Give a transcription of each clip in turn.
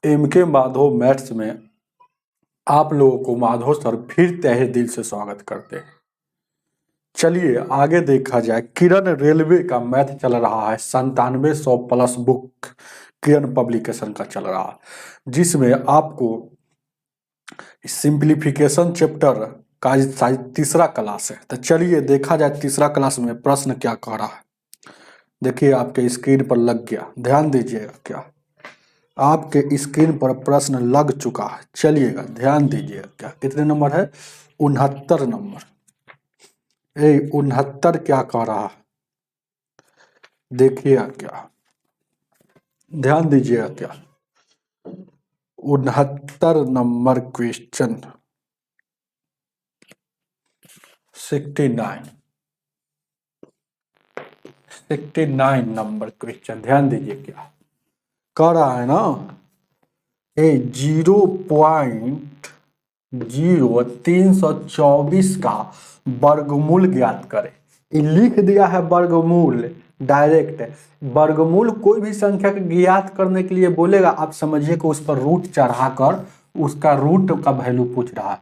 MK Madhav maths में आप लोगों को माधव सर फिर तहे दिल से स्वागत करते हैं। चलिए आगे देखा जाए। किरण रेलवे का मैथ चल रहा है 9700 प्लस बुक किरण पब्लिकेशन का चल रहा है, जिसमें आपको सिंप्लीफिकेशन चैप्टर का शायद तीसरा क्लास है। तो चलिए देखा जाए तीसरा क्लास में प्रश्न क्या कह रहा है। देखिए आपके स्क्रीन पर लग गया, ध्यान दीजिएगा। क्या आपके स्क्रीन पर प्रश्न लग चुका है? चलिएगा ध्यान दीजिएगा। क्या कितने नंबर है? 69 नंबर। 69 क्या कह रहा है, देखिएगा। क्या ध्यान दीजिएगा। क्या 69 नंबर क्वेश्चन 69 नंबर क्वेश्चन ध्यान दीजिए। क्या कह रहा है ना, 0.0324 का वर्गमूल ज्ञात करें। ये लिख दिया है वर्गमूल डायरेक्ट। वर्गमूल कोई भी संख्या को ज्ञात करने के लिए बोलेगा, आप समझिए कि उस पर रूट चढ़ाकर उसका रूट का वैल्यू पूछ रहा है।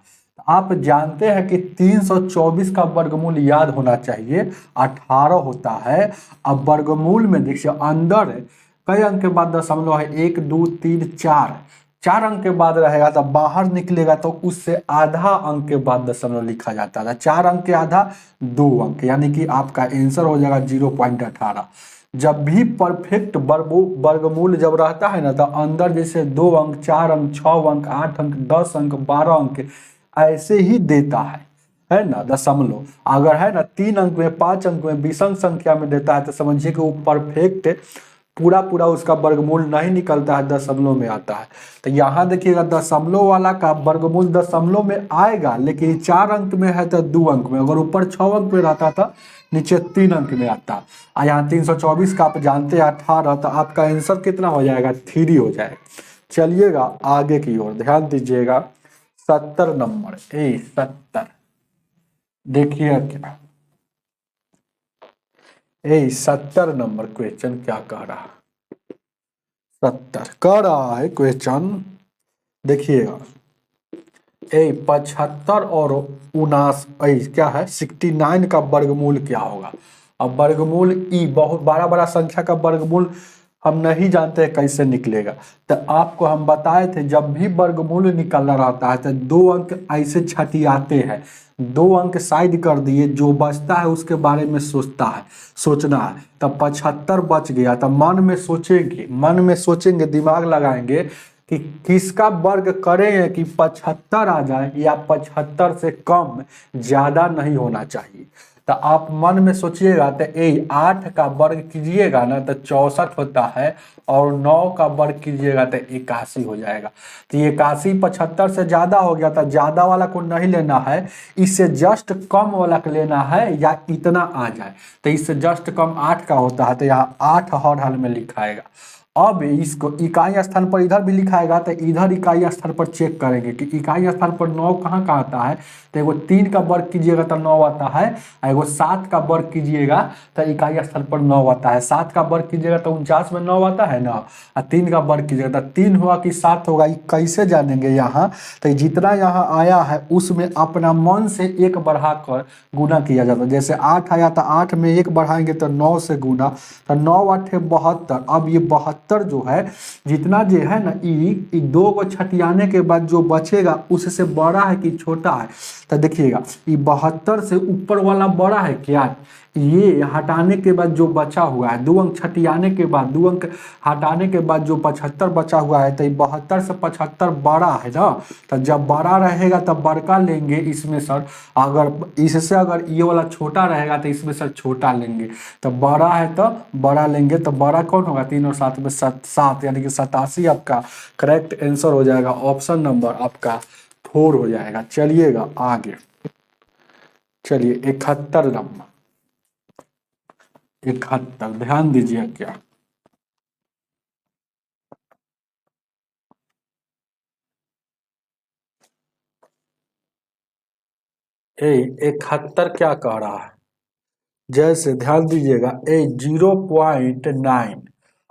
आप जानते हैं कि 324 का वर्गमूल याद होना चाहिए 18 होता है। अब वर्गमूल में देखिए अंदर कई अंक के बाद दशमलव है, 1 2 3 4 4 अंक के बाद रहेगा, तो बाहर निकलेगा तो उससे आधा अंक के बाद दशमलव लिखा जाता था। 4 अंक के आधा 2 अंक, यानी कि आपका आंसर हो जाएगा 0.18। जब भी परफेक्ट वर्गमूल जब रहता है ना, तो अंदर जैसे 2 अंक 4 अंक 6 अंक 8 अंक 10 अंक 12 अंक ऐसे ही देता है ना दशमलव। अगर है ना 3 अंक में 5 अंक में 20 अंक संख्या में देता है, तो समझिए कि वो परफेक्ट पूरा पूरा उसका वर्गमूल नहीं निकलता है, दशमलव में आता है। तो यहाँ देखिएगा दशमलव वाला का वर्गमूल दशमलव में आएगा, लेकिन 4 अंक में है तो 2 अंक में। अगर ऊपर 6 अंक में रहता था, नीचे 3 अंक में आता। और यहाँ 324 का आप जानते हैं 18, तो आपका आंसर कितना हो जाएगा? 3 हो जाएगा। चलिएगा आगे की ओर ध्यान दीजिएगा। 70 नंबर 70 देखिए। क्या 70 नंबर क्वेश्चन क्या कह रहा है? 70 कह रहा है क्वेश्चन, देखिएगा 75 और 79 क्या है 69 का वर्गमूल क्या होगा। अब वर्गमूल ई बहुत बड़ा बड़ा संख्या का वर्गमूल हम नहीं जानते कैसे निकलेगा। तो आपको हम बताए थे, जब भी वर्गमूल निकलना रहता है तो 2 अंक ऐसे छटियाते हैं, 2 अंक साइड कर दिए, जो बचता है उसके बारे में सोचना है। तब 75 बच गया, तब मन में सोचेंगे दिमाग लगाएंगे कि किसका वर्ग करें कि 75 आ जाए, या 75 से कम ज्यादा नहीं होना चाहिए। तो आप मन में सोचिएगा, तो 8 का वर्ग कीजिएगा ना तो 64 होता है, और 9 का वर्ग कीजिएगा तो 81 हो जाएगा। तो ये 81 75 से ज्यादा हो गया, तो ज्यादा वाला को नहीं लेना है, इससे जस्ट कम वाला को लेना है, या इतना आ जाए। तो इससे जस्ट कम 8 का होता है, तो यहाँ 8 हर हाल में लिखाएगा। अब इसको इकाई स्थान पर इधर भी लिखाएगा, तो इधर इकाई स्थान पर चेक करेंगे कि इकाई स्थान पर 9 कहाँ का आता है। तो एगो 3 का वर्ग कीजिएगा तो 9 आता है, एगो 7 का वर्ग कीजिएगा तो इकाई स्थान पर 9 आता है। 7 का वर्ग कीजिएगा तो 49 में 9 आता है ना, और 3 का वर्ग कीजिएगा तो 3 होगा कि 7 होगा, ये कैसे जानेंगे यहाँ। तो जितना यहाँ आया है उसमें अपना मन से 1 बढ़ाकर गुना किया जाता है। जैसे 8 आया तो 8 में 1 बढ़ाएंगे तो 9 से गुना, तो 9 8 72। अब ये 72 जो है, जितना जो है ना, ई 2 को छटियाने के बाद जो बचेगा उससे बड़ा है कि छोटा है। तो देखिएगा ये 72 से ऊपर वाला बड़ा है क्या, ये हटाने के बाद जो बचा हुआ है, 2 अंक छटियाने के बाद 2 अंक हटाने के बाद जो 75 बचा हुआ है, तो 72 से 75 बड़ा है ना। तो जब बड़ा रहेगा तब बड़का लेंगे इसमें सर, अगर इससे अगर ये वाला छोटा रहेगा तो इसमें सर छोटा लेंगे। तो बड़ा है तो बड़ा लेंगे, तो बड़ा कौन होगा? 3 और 7 में 7, यानी कि 87 आपका करेक्ट आंसर हो जाएगा। ऑप्शन नंबर आपका 4 हो जाएगा। चलिएगा आगे। चलिए 71 नंबर 71 ध्यान दीजिए। क्या 71 क्या कह रहा है? जैसे ध्यान दीजिएगा 0.9,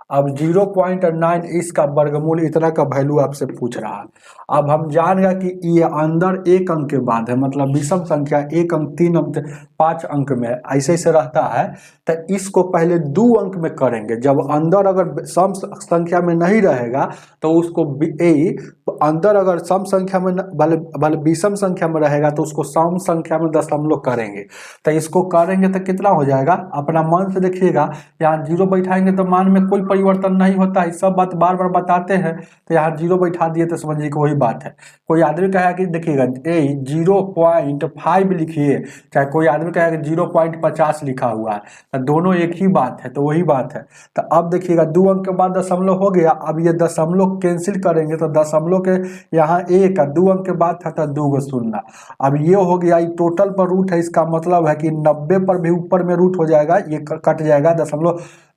अब 0.9 इसका वर्गमूल इतना का वैल्यू आपसे पूछ रहा है। अब हम जान गए कि ये अंदर एक अंक के बाद है, मतलब विषम संख्या एक अंक, 3 अंक, 5 अंक में ऐसे ऐसे रहता है। तो इसको पहले 2 अंक में करेंगे। जब अंदर अगर सम संख्या में नहीं रहेगा तो उसको अंदर अगर सम संख्या में भले विषम संख्या में रहेगा तो उसको सम संख्या में दशमलव करेंगे। तो इसको करेंगे तो कितना हो जाएगा, अपना मन से देखिएगा। यहाँ 0 बैठाएंगे तो मान में कोई परिवर्तन नहीं होता है, सब बात बार बार बताते हैं। तो यहाँ 0 बैठा दिए तो समझिए कि वही बात है। कोई आदमी कहेगा कि देखिएगा 0.5 लिखिए, चाहे कोई आदमी कहेगा 0.50 लिखा हुआ है, तो दोनों एक ही बात है, तो वही बात है। तो अब देखिएगा 2 अंक के बाद दशमलव हो गया। अब ये दशमलव कैंसिल करेंगे तो दशमलव के यहाँ 1 का 2 अंक के बाद था तो 2 को शून्य। अब ये हो गया, ये टोटल पर रूट है, इसका मतलब है कि 90 पर भी ऊपर में रूट हो जाएगा, ये कट जाएगा,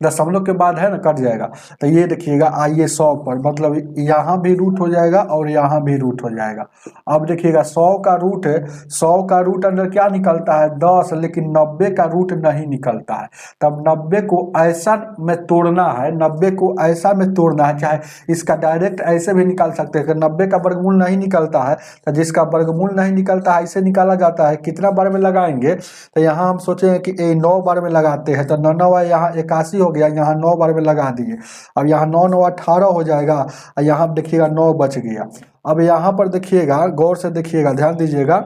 दशमलव के बाद है ना, कट जाएगा। तो ये देखिएगा आइए 100 पर, मतलब यहाँ भी रूट हो जाएगा और यहाँ भी रूट हो जाएगा। अब देखिएगा 100 का रूट है, 100 का रूट अंदर क्या निकलता है 10, लेकिन 90 का रूट नहीं निकलता है। तब 90 को ऐसा में तोड़ना है, 90 को ऐसा में तोड़ना है, चाहे इसका डायरेक्ट ऐसे भी निकाल सकते हैं। 90 का वर्गमूल नहीं निकलता है तो जिसका वर्गमूल नहीं निकलता है ऐसे निकाला जाता है। कितना बार में लगाएंगे, तो यहाँ हम सोचे कि 9 बार में लगाते हैं, तो 9 यहाँ 81 हो गया, यहाँ 9 बार में लगा दिए। अब यहाँ 9 9 18 हो जाएगा, और यहाँ देखिएगा 9 बच गया। अब यहाँ पर देखिएगा, गौर से देखिएगा, ध्यान दीजिएगा।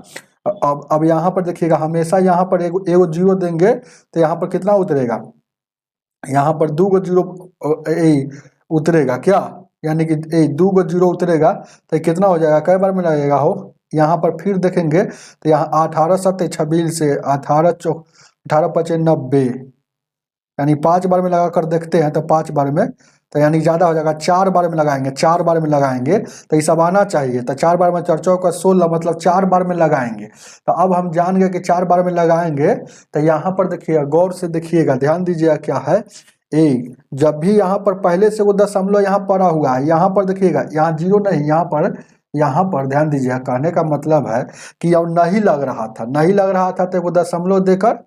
अब यहाँ पर देखिएगा, हमेशा यहाँ पर एगो 0 देंगे तो यहाँ पर कितना उतरेगा, यहाँ पर 2 गो 0 उतरेगा क्या, यानी कि 2 गो 0 उतरेगा तो कितना हो जाएगा, कई बार में लगेगा हो। यहाँ पर फिर देखेंगे तो यहाँ 18 7 26 से 18 5 90, यानी 5 बार में लगा कर देखते हैं तो 5 बार में, तो यानी ज़्यादा हो जाएगा। 4 बार में लगाएंगे, 4 बार में लगाएंगे तो ये सब आना चाहिए। तो 4 बार में 4 चौका 16, मतलब 4 बार में लगाएंगे। तो अब हम जान गए कि 4 बार में लगाएंगे। तो यहाँ पर देखिएगा, गौर से देखिएगा, ध्यान दीजिएगा क्या है, जब भी यहाँ पर पहले से वो दशमलव यहाँ पड़ा हुआ है, यहाँ पर देखिएगा, यहाँ 0 नहीं, यहाँ पर ध्यान दीजिएगा। कहने का मतलब है कि अब नहीं लग रहा था, नहीं लग रहा था तो वो दशमलव देकर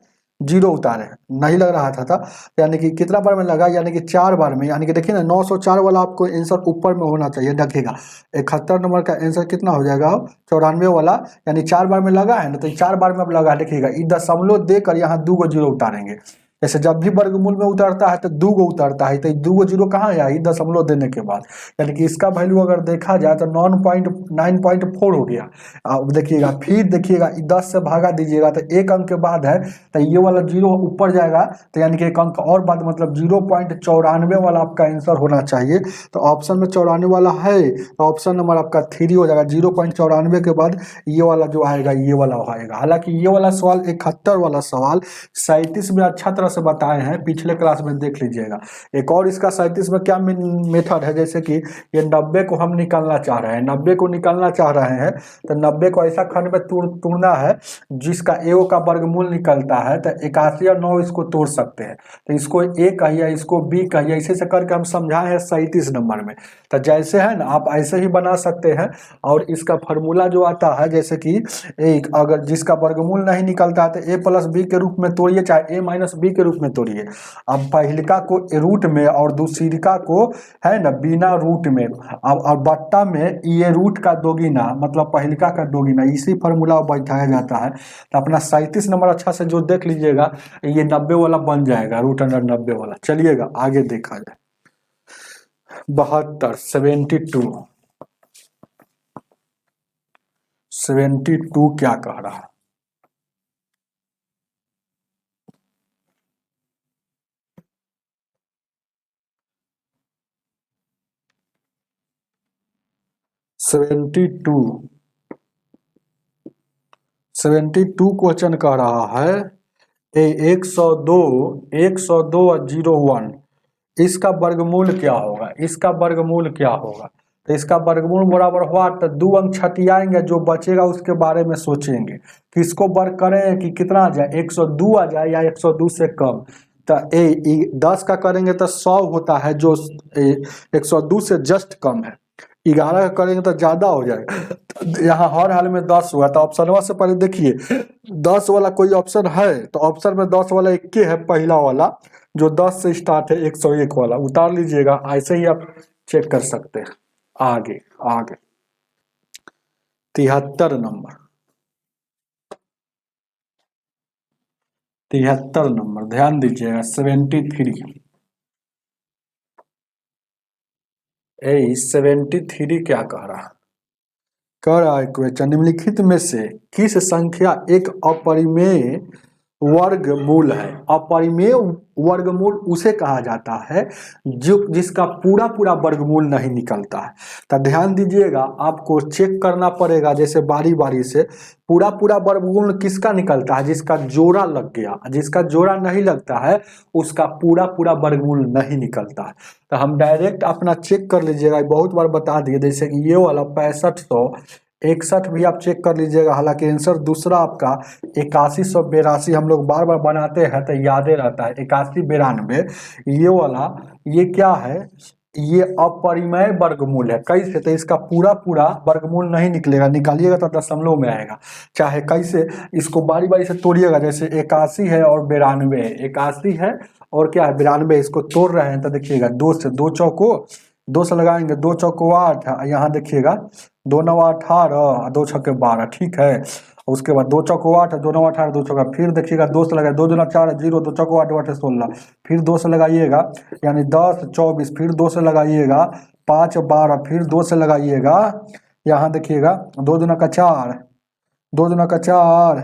0 उतारे, नहीं लग रहा था यानी कि कितना बार में लगा, यानी कि 4 बार में। यानी कि देखिए ना 904 वाला आपको आंसर ऊपर में होना चाहिए। देखिएगा 71 नंबर का आंसर कितना हो जाएगा, 94 वाला, यानी 4 बार में लगा है ना, तो 4 बार में अब लगा। देखिएगा ये दशमलव देकर यहाँ 2 गो 0 उतारेंगे। जैसे जब भी वर्गमूल में उतरता है तो 2 गो उतरता है, तो 2 गो 0 कहाँ है, दशमलव देने के बाद। यानी कि इसका वैल्यू अगर देखा जाए तो 9.4 हो गया। अब देखिएगा, फिर देखिएगा 10 से भागा दीजिएगा तो 1 अंक के बाद है, तो ये वाला 0 ऊपर जाएगा, तो यानी कि 1 अंक और बाद, मतलब 0.94 वाला आपका आंसर होना चाहिए। तो ऑप्शन में 94 वाला है, तो ऑप्शन नंबर आपका 3 हो जाएगा। 0.94 के बाद ये वाला जो आएगा, ये वाला आएगा। हालांकि ये वाला सवाल 71 वाला सवाल 37 में अच्छा तरह से बताए हैं, पिछले क्लास में देख लीजिएगा। एक और इसका 37 में क्या मेथड है, जैसे कि ये 90 को हम निकालना चाह रहे हैं, 90 को निकालना चाह रहे हैं, तो 90 को ऐसा खंड में तोड़ना है जिसका ए का वर्गमूल निकलता है। तो 81 और 9 इसको तोड़ सकते हैं, तो इसको ए कहिए, इसको बी कहिए, ऐसे से करके हम समझाए हैं 37 नंबर में। तो जैसे है ना, आप ऐसे ही बना सकते हैं। और इसका फॉर्मूला जो आता है, जैसे कि अगर जिसका वर्गमूल नहीं निकलता है तो ए प्लस बी के रूप में तोड़िए, चाहे ए माइनस बी के रूप में तोड़िए। अब पहलिका को रूट में और दूसरिका को है ना बिना रूट में, अब बट्टा में ये रूट का दोगुना, मतलब पहलिका का दोगुना, इसी फॉर्मूला बैठाया जाता है। तो अपना 37 नंबर अच्छा से जो देख लीजिएगा, ये 90 वाला बन जाएगा, रूट अंडर 90 वाला। चलिएगा आगे देखा जाए। 72 72 क्या कह रहा है, सेवेंटी टू क्वेश्चन कह रहा है 102 और 01, इसका वर्गमूल क्या होगा, इसका वर्गमूल क्या होगा। तो इसका वर्गमूल बराबर हुआ तो 2 अंक छटियाएंगे, जो बचेगा उसके बारे में सोचेंगे, किसको वर्ग करें कि कितना आ जाए, 102 आ जाए या 102 से कम। तो 10 का करेंगे तो 100 होता है, जो 102 से जस्ट कम है। 11 का करेंगे तो ज्यादा हो जाएगा। यहाँ हर हाल में 10 हुआ, तो ऑप्शन से पहले देखिए 10 वाला कोई ऑप्शन है, तो ऑप्शन में 10 वाला 1 है, पहला वाला। जो 10 से स्टार्ट है 101 वाला उतार लीजिएगा, ऐसे ही आप चेक कर सकते हैं। आगे आगे 73 नंबर, 73 नंबर ध्यान दीजिएगा 73। 73 क्या कह रहा है? कह रहा है क्वेश्चन निम्नलिखित में से किस संख्या एक अपरिमेय वर्गमूल है? अपरिमेय वर्गमूल उसे कहा जाता है जो जिसका पूरा पूरा वर्गमूल नहीं निकलता है। तो ध्यान दीजिएगा, आपको चेक करना पड़ेगा जैसे बारी बारी से। पूरा पूरा वर्गमूल किसका निकलता है? जिसका जोड़ा लग गया। जिसका जोड़ा नहीं लगता है उसका पूरा पूरा वर्गमूल नहीं निकलता है। तो हम डायरेक्ट अपना चेक कर लीजिएगा, बहुत बार बता दिए, जैसे कि ये वाला 6561 भी आप चेक कर लीजिएगा। हालांकि आंसर दूसरा आपका 8182 हम लोग बार बार बनाते हैं तो यादे रहता है 8192। ये वाला ये क्या है? ये अपरिमेय वर्गमूल है। कैसे? तो इसका पूरा पूरा वर्गमूल नहीं निकलेगा, निकालिएगा तो दशमलव में आएगा। चाहे कैसे इसको बारी बारी से तोड़िएगा, जैसे 81 है और 92 है, 81 है और क्या है 92, इसको तोड़ रहे हैं तो देखिएगा 2 से 2 चौको 2 से लगाएंगे, 2 चौको 8, यहाँ देखिएगा 2 9 18, 2 छक्के 12, ठीक है। उसके बाद 2 चौको 8, 2 9 18, 2 चौका, फिर देखिएगा 2 से लगाए, 2 दूना 4 0, 2 चौको 8 8 16, फिर 2 से लगाइएगा यानी 10 24, फिर 2 से लगाइएगा 5 12, फिर 2 से लगाइएगा, यहाँ देखिएगा 2 दूना का 4, 2 दूना का 4,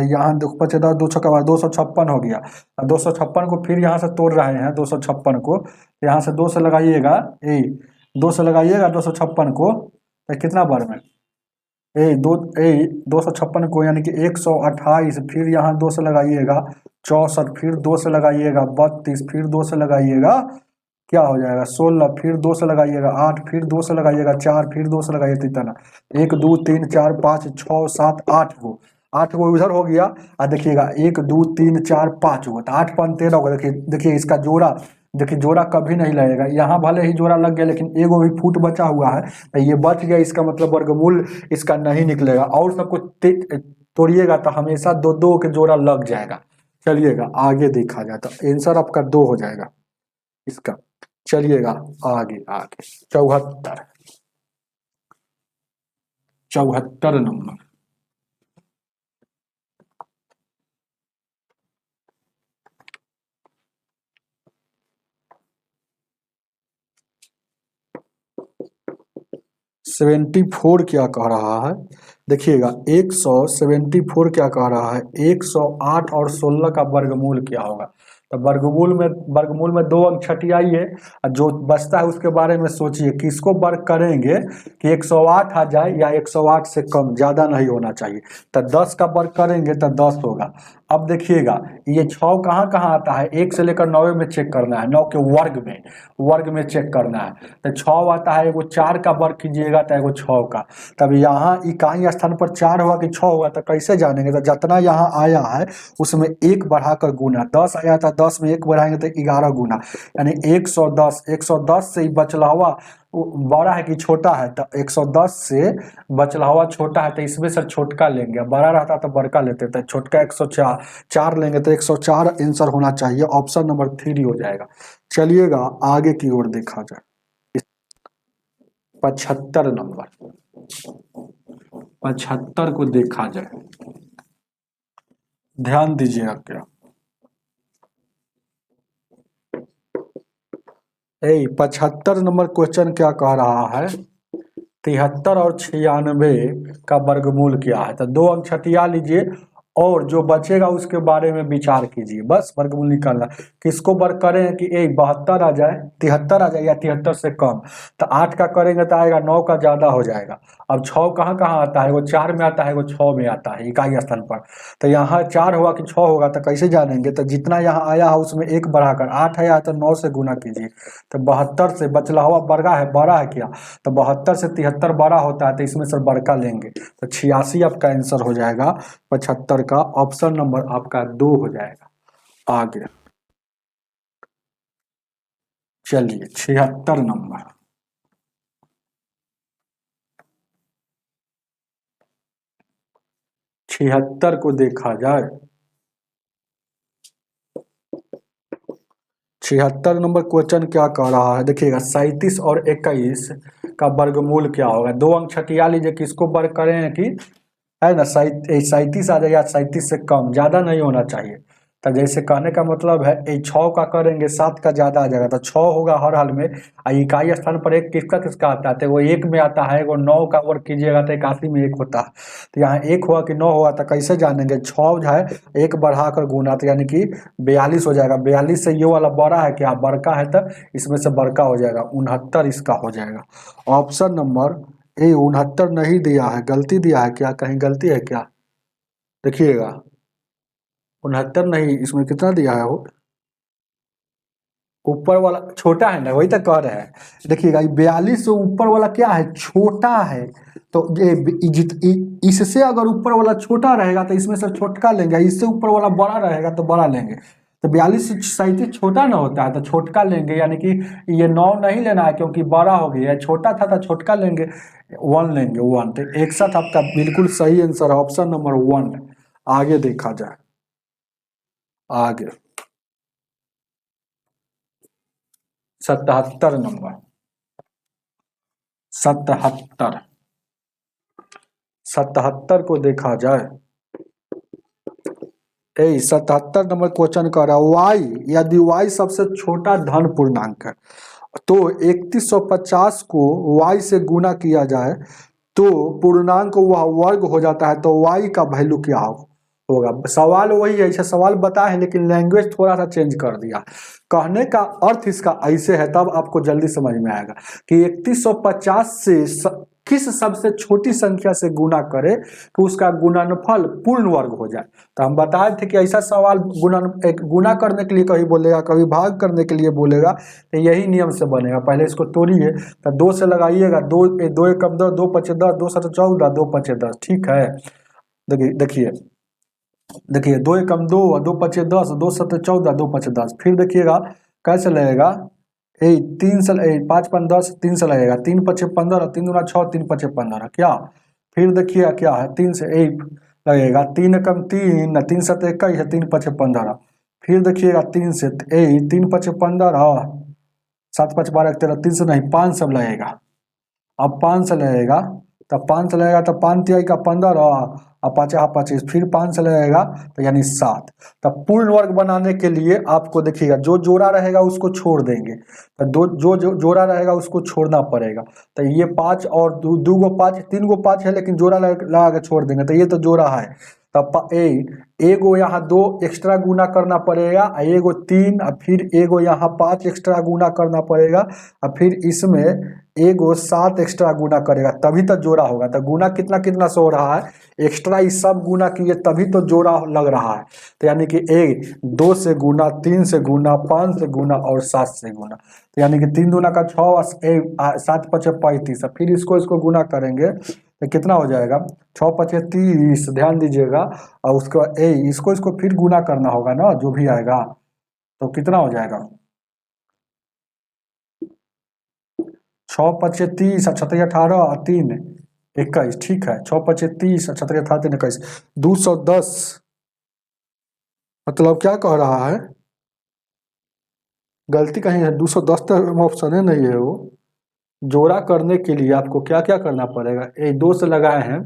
यहाँ दो बचे 10, 2 छक्का 256 हो गया। 256 को फिर यहाँ से तोड़ रहे हैं, 256 को यहाँ से 2 से लगाइएगा, 2 से लगाइएगा 256 को, तो कितना बार में ए 256 को यानी कि 128, फिर यहाँ 2 से लगाइएगा 64, फिर 2 से लगाइएगा 32, फिर 2 से लगाइएगा क्या हो जाएगा 16, फिर 2 से लगाइएगा 8, फिर 2 से लगाइएगा 4, फिर 2 से लगाइए तितना 1 2 3 4 5 6 7 8 गो, 8 गो उधर हो गया। और देखिएगा 1 2 3 4 5 गो, तो 8 5 13 होगा। देखिए देखिए इसका जोड़ा, देखिए जोड़ा कभी नहीं लगेगा। यहाँ भले ही जोड़ा लग गया लेकिन एगो भी फूट बचा हुआ है, तो ये बच गया, इसका मतलब वर्गमूल इसका नहीं निकलेगा। और सबको तोड़िएगा तो हमेशा दो दो के जोड़ा लग जाएगा। चलिएगा आगे देखा जाए तो आंसर आपका 2 हो जाएगा इसका। चलिएगा आगे आगे 74, 74 नंबर, सेवेंटी फोर क्या कह रहा है? देखिएगा 174 क्या कह रहा है? 108 और 16 का वर्गमूल क्या होगा? तो वर्गमूल में 2 अंक छटियाइए, जो बचता है उसके बारे में सोचिए किसको वर्ग करेंगे कि 108 आ जाए या 108 से कम, ज़्यादा नहीं होना चाहिए। तो 10 का वर्ग करेंगे तो 10 होगा। अब देखिएगा ये 6 कहाँ कहाँ आता है? 1 से लेकर 9 में चेक करना है, 9 के वर्ग में चेक करना है। तो 6 आता है, एगो 4 का वर्ग कीजिएगा तो एगो 6 का। तब यहाँ इकाई स्थान पर 4 हुआ कि 6 हुआ, तो कैसे जानेंगे? तो जितना यहाँ आया है उसमें 1 बढ़ाकर गुना, 10 आया था 10 में 1 बढ़ाएंगे तो 11 गुना, यानी 110। 110 से ही बचलावा बड़ा है कि छोटा है? तो 110 से बचलावा छोटा है तो इसमें से छोटका लेंगे, बड़ा रहता तो बड़का लेते थे। छोटका 104 लेंगे तो 104 आंसर होना चाहिए, ऑप्शन नंबर 3 हो जाएगा। चलिएगा आगे की ओर देखा जाए 75 नंबर, 75 को देखा जाए, ध्यान दीजिएगा क्या 75 नंबर क्वेश्चन क्या कह रहा है? 73 और 96 का वर्गमूल क्या है? तो 2 अंक छटिया लीजिए और जो बचेगा उसके बारे में विचार कीजिए, बस वर्गमूल निकालना। किसको वर्ग करें कि 72 आ जाए, 73 आ जाए या 73 से कम? तो 8 का करेंगे तो आएगा 9 का ज़्यादा हो जाएगा। अब 6 कहाँ कहाँ आता है? वो 4 में आता है, वो 6 में आता है इकाई स्थान पर। तो यहाँ 4 होगा कि 6 होगा, तो कैसे जानेंगे? तो जितना यहाँ आया है उसमें 1 बढ़ाकर 8 आया तो 9 से गुना कीजिए। तो 72 से बचला हुआ बड़ा है क्या? तो 72 से 73 बड़ा होता है, तो इसमें से बड़का लेंगे तो 86 आपका आंसर हो जाएगा 75 का, ऑप्शन नंबर आपका 2 हो जाएगा। आगे चलिए 76 नंबर, 76 को देखा जाए 76 नंबर क्वेश्चन क्या कह रहा है, देखिएगा 37 और 21 का वर्गमूल क्या होगा। 2 अंक छठिया लीजिए, किसको वर्ग करें कि है ना 37 आ जाएगा, 37 से कम, ज्यादा नहीं होना चाहिए। तो जैसे कहने का मतलब है 6 का करेंगे 7 का ज्यादा आ जाएगा, तो 6 होगा हर हाल में। इकाई स्थान पर एक किसका किसका आता है, तो वो 1 में आता है, वो 9 का वर्ग कीजिएगा तो 81 में 1 होता है। तो यहाँ 1 हुआ कि 9 हुआ, तो कैसे जानेंगे, 6 जो है 1 बढ़ाकर गुना, तो यानी कि 42 हो जाएगा। 42 से ये वाला बड़ा है क्या, बड़का है, तो इसमें से बड़का हो जाएगा, 69 इसका हो जाएगा। ऑप्शन नंबर ए 69 नहीं दिया है, गलती दिया है क्या, कहीं गलती है क्या, देखिएगा 69 नहीं, इसमें कितना दिया है, वो ऊपर वाला छोटा है ना, वही तो कह रहे हैं। देखिएगा 42 से ऊपर वाला क्या है, छोटा है। तो इससे अगर ऊपर वाला छोटा रहेगा तो इसमें से छोटका लेंगे, इससे ऊपर वाला बड़ा रहेगा तो बड़ा लेंगे। तो 42 से 37 छोटा ना होता है, तो छोटका लेंगे, यानी कि ये 9 नहीं लेना है क्योंकि बड़ा हो गया है, छोटा था तो छोटका लेंगे, 1 लेंगे 1। तो एक साथ आपका बिल्कुल सही आंसर है ऑप्शन नंबर 1। आगे देखा जाए, आगे 77 नंबर, 77 77 को देखा जाए, 77 नंबर क्वेश्चन कर रहा है, वाई यदि वाई सबसे छोटा धन पूर्णांक है तो 3150 को वाई से गुना किया जाए तो पूर्णांक वह वर्ग हो जाता है, तो वाई का वैल्यू क्या होगा। सवाल वही है, ऐसा सवाल बता है लेकिन लैंग्वेज थोड़ा सा चेंज कर दिया। कहने का अर्थ इसका ऐसे है, तब आपको जल्दी समझ में आएगा कि 3150 से किस सबसे छोटी संख्या से गुना करे कि उसका गुणनफल पूर्ण वर्ग हो जाए। तो हम बताए थे कि ऐसा सवाल गुना करने के लिए कभी बोलेगा, कभी भाग करने के लिए बोलेगा, तो यही नियम से बनेगा। पहले इसको तोड़िए, तो 2 से लगाइएगा, 2 2 एकम 10, 2 पचे 10, 2 सत 14, 2 पचे 10, ठीक है। देखिए देखिए देखिए 2 एकम 2, 2 पचे 10, 2 सत 14, 2 पचे 10। फिर देखिएगा कैसे लगेगा, 3 से 5 5 10, 3 से लगेगा, 3 पचे 15, 3 दूना 6, 3 पचे 15 क्या। फिर देखिए क्या है, 3 से 1 लगेगा, 3 एकम 3, 3 सत 21, 3 पचे 15। फिर देखिएगा 3 से 3 पचे 15, 7 5 12 13, 3 से नहीं 5 सब लगेगा। अब 5 से लगेगा, तब 5 से लगेगा तो 5 तिहाई का 15 और 5 25, फिर 5 से लगेगा तो यानी 7। तब पूर्ण वर्ग बनाने के लिए आपको देखिएगा जो जोड़ा रहेगा उसको छोड़ देंगे, तो जो जोड़ा रहेगा उसको छोड़ना पड़ेगा। तो ये 5 और 2 गो 5, 3 गो 5 है लेकिन जोड़ा लगा के छोड़ देंगे, तो ये तो जोड़ा है। तब एगो यहाँ 2 एक्स्ट्रा गुना करना पड़ेगा, एगो 3, और फिर एगो यहाँ 5 एक्स्ट्रा गुना करना पड़ेगा, और फिर इसमें एगो 7 एक्स्ट्रा गुना करेगा, तभी तो जोड़ा होगा। तो गुना कितना कितना से हो रहा है, एक्स्ट्रा ये सब गुना किए तभी तो जोड़ा लग रहा है। तो यानी कि 2 से गुना, 3 से गुना, 5 से गुना और 7 से गुना, तो यानी कि 3 दूना का 6, 7 पचे 35, फिर इसको गुना करेंगे तो कितना हो जाएगा, 6 पचे 30, ध्यान दीजिएगा। और उसके बाद इसको फिर गुना करना होगा ना, जो भी आएगा तो कितना हो जाएगा, 6 पचे 30, 36 18, 3 21, ठीक है। 6 पचे 30, 36 18, 3 21, 210। मतलब क्या कह रहा है, गलती कहीं है, 210 तो ऑप्शन है नहीं है। वो जोड़ा करने के लिए आपको क्या क्या करना पड़ेगा, 2 से लगाए हैं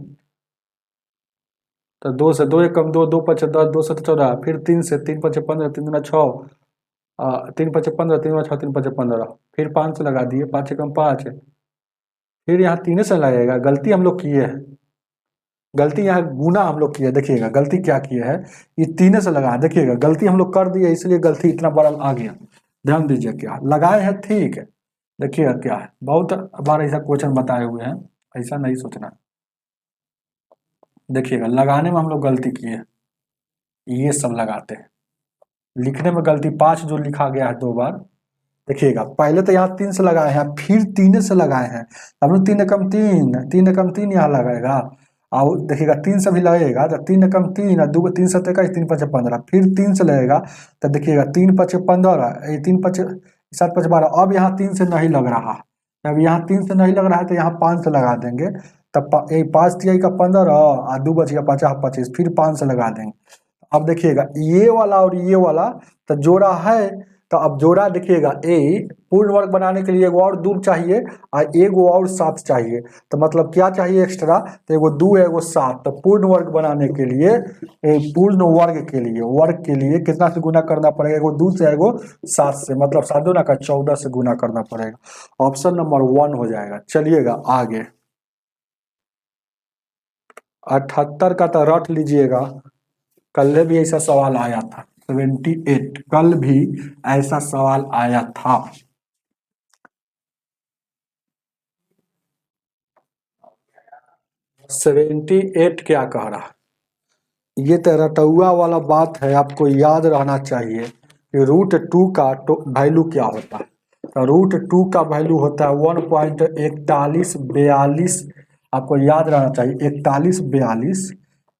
तो 2 से 2 एकम 2, 2 पचे 10, 2 सत 14, फिर 3 से 3 पचे 15, 3 दूना 6, 3 पचे 15, 3 6, 3 पचे 15, फिर 5 से लगा दिए, 5 एकम 5, फिर यहाँ 3 से लगेगा। गलती हम लोग किए हैं, गलती यहाँ गुना हम लोग किए, देखिएगा गलती क्या किए है, ये 3 से लगाए, देखिएगा गलती हम लोग कर दिए, इसलिए गलती इतना बड़ा आ गया। ध्यान दीजिए, क्या लगाए हैं, ठीक है। देखिएगा क्या है, बहुत बार ऐसा क्वेश्चन बताए हुए हैं, ऐसा नहीं सोचना। देखिएगा लगाने में हम लोग गलती किए, ये सब लगाते हैं, लिखने में गलती, 5 जो लिखा गया है 2 बार। देखिएगा पहले तो यहाँ 3 से लगाए हैं, फिर 3 से लगाए हैं, हम लोग 3 एकम 3, 3 एकम 3 यहाँ लगाएगा, और देखिएगा 3 से भी लगेगा, तो 3 एकम 3, 2 3 7 21, 3 पचे 15, फिर 3 से लगेगा, तो देखिएगा 3 पचे 15, 3 पचे 7 पचे 12। अब यहाँ 3 से नहीं लग रहा है, अब यहाँ 3 से नहीं लग रहा है तो यहाँ 5 से लगा देंगे, तब 5 तिहाई का 15 और 2 बचेगा 50 25, फिर 5 से लगा देंगे। अब देखिएगा ये वाला और ये वाला तो जोड़ा है, तो अब जोड़ा देखिएगा ए पूर्ण वर्ग बनाने के लिए एगो और दूर चाहिए और एगो और 7 चाहिए, तो मतलब क्या चाहिए एक्स्ट्रा, तो एगो 2 एगो 7, तो पूर्ण वर्ग बनाने के लिए पूर्ण वर्ग के लिए कितना से गुना करना पड़ेगा, एगो 2 से एगो 7 से, मतलब 7 दूना का 14 से गुना करना पड़ेगा। ऑप्शन नंबर 1 हो जाएगा। चलिएगा आगे, 78 का तो रट लीजिएगा, कल भी ऐसा सवाल आया था। 78 कल भी ऐसा सवाल आया था। सेवेंटी एट क्या कह रहा है, ये तो रटुआ वाला बात है, आपको याद रहना चाहिए कि √2 का वैल्यू क्या होता है। तो √2 का वैल्यू होता है 1.4142, आपको याद रहना चाहिए 4142,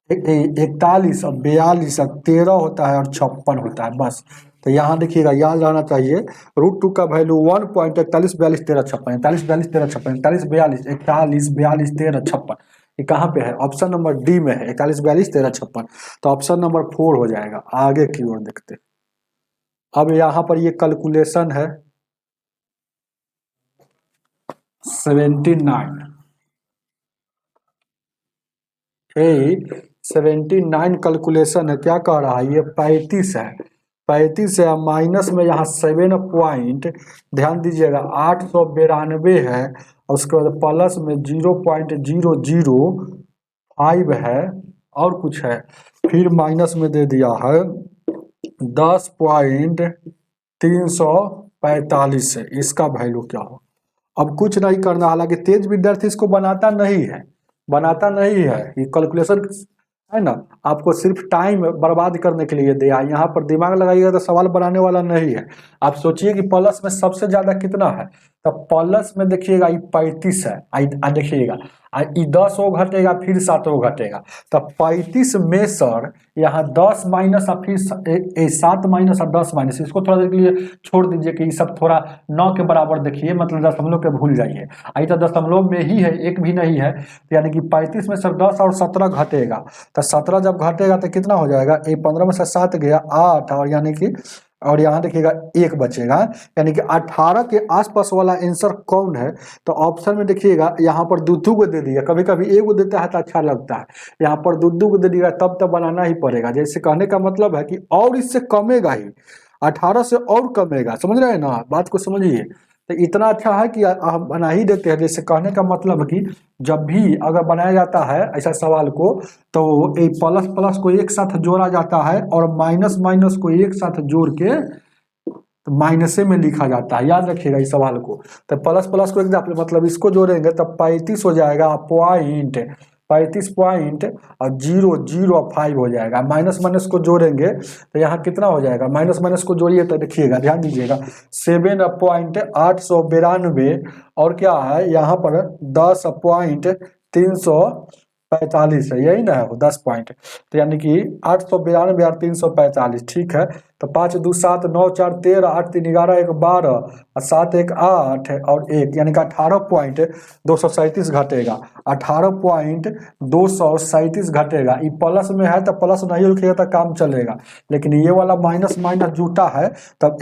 41 और 42 और 13 होता है और 56 होता है बस। तो यहाँ देखिएगा याद रहना चाहिए √2 का वैल्यू 1.4142 13 56, 41 42 13 56, 41 42 41 42 13 56, ये कहाँ पे है, ऑप्शन नंबर डी में है, 41 42 13 56। तो ऑप्शन नंबर 4 हो जाएगा। आगे की ओर देखते, अब यहाँ पर ये कैलकुलेशन है 79, 79 कैलकुलेशन है, क्या कह रहा है, ये 35 है, 35 है, माइनस में यहाँ 7 पॉइंट, ध्यान दीजिएगा 892 है, और उसके बाद प्लस में 0.005 है और कुछ है, फिर माइनस में दे दिया है 10.345 है, इसका वैल्यू क्या हो। अब कुछ नहीं करना, हालांकि तेज विद्यार्थी इसको बनाता नहीं है, ये कैलकुलेशन है ना, आपको सिर्फ टाइम बर्बाद करने के लिए दिया, यहाँ पर दिमाग लगाइएगा तो सवाल बनाने वाला नहीं है। आप सोचिए कि प्लस में सबसे ज्यादा कितना है, तो प्लस में देखिएगा ये 35 है, देखिएगा ये 10 वो घटेगा फिर 7 वो घटेगा, तो 35 में सर यहाँ 10 माइनस और फिर 7 माइनस और 10 माइनस, इसको थोड़ा देर के लिए छोड़ दीजिए कि ये सब थोड़ा 9 के बराबर देखिए, मतलब दशमलव के भूल जाइए, आई तो दशमलव में ही है, एक भी नहीं है, तो यानी कि 35 में सर 10 और 17 घटेगा, तो 17 जब घटेगा तो कितना हो जाएगा, 15 में से 7 गया 8, और यानी कि और यहाँ देखिएगा 1 बचेगा, यानी कि 18 के आसपास वाला आंसर कौन है। तो ऑप्शन में देखिएगा यहाँ पर दूधू को दे दिया, कभी कभी एगो देता है तो अच्छा लगता है, यहाँ पर दूधू को दे दिया तब तो बनाना ही पड़ेगा, जैसे कहने का मतलब है कि और इससे कमेगा ही, 18 से और कमेगा, समझ रहे हैं ना, बात को समझिए। तो इतना अच्छा है कि हम बना ही देते हैं, जैसे कहने का मतलब कि जब भी अगर बनाया जाता है ऐसा सवाल को, तो एक प्लस प्लस को एक साथ जोड़ा जाता है और माइनस माइनस को एक साथ जोड़ के तो माइनसे में लिखा जाता है, याद रखिएगा इस सवाल को। तो प्लस प्लस को एग्जाम्पल मतलब इसको जोड़ेंगे तब 35 हो जाएगा पॉइंट, 35 पॉइंट और 005 हो जाएगा, माइनस माइनस को जोड़ेंगे तो यहाँ कितना हो जाएगा, माइनस माइनस को जोड़िए तो देखिएगा ध्यान दीजिएगा 7.892 और क्या है यहाँ पर 10.345 है, यही ना है वो 10 पॉइंट, तो यानी कि 892 और 345, ठीक है। तो 5 2 7 9 4 13 8 3 11 1 12 और 7 1 8 और 1, यानी कि 18.237 घटेगा, 18.237 घटेगा। ये प्लस में है तो प्लस नहीं लिखिएगा तो काम चलेगा, लेकिन ये वाला माइनस माइनस जुटा है तब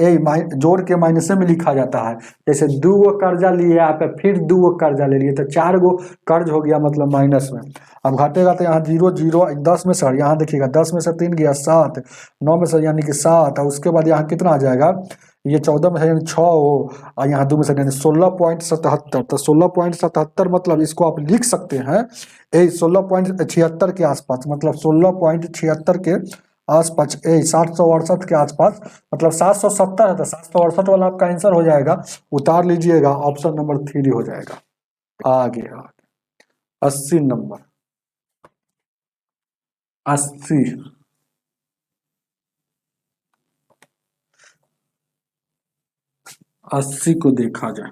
जोड़ के माइनस में लिखा जाता है। जैसे 2 गो कर्जा लिए आप, फिर 2 गो कर्जा ले लिए तो 4 गो कर्ज हो गया, मतलब माइनस में। अब घटेगा तो यहाँ 0 0 10 में सर, यहाँ देखिएगा 10 में से 3 गया 7, 9 में से यानी कि 7, और उसके बाद यहाँ कितना आ जाएगा, ये 14 में से यानी 6 हो, और यहाँ 2 में से यानी 16.77, तो 16.77 मतलब इसको आप लिख सकते हैं 16.76 के आसपास, मतलब 16.76 के आसपास 768 के आसपास, मतलब 770 है, तो 768 वाला आपका आंसर हो जाएगा, उतार लीजिएगा, ऑप्शन नंबर 3 हो जाएगा। आगे 80 नंबर, 80 80 को देखा जाए,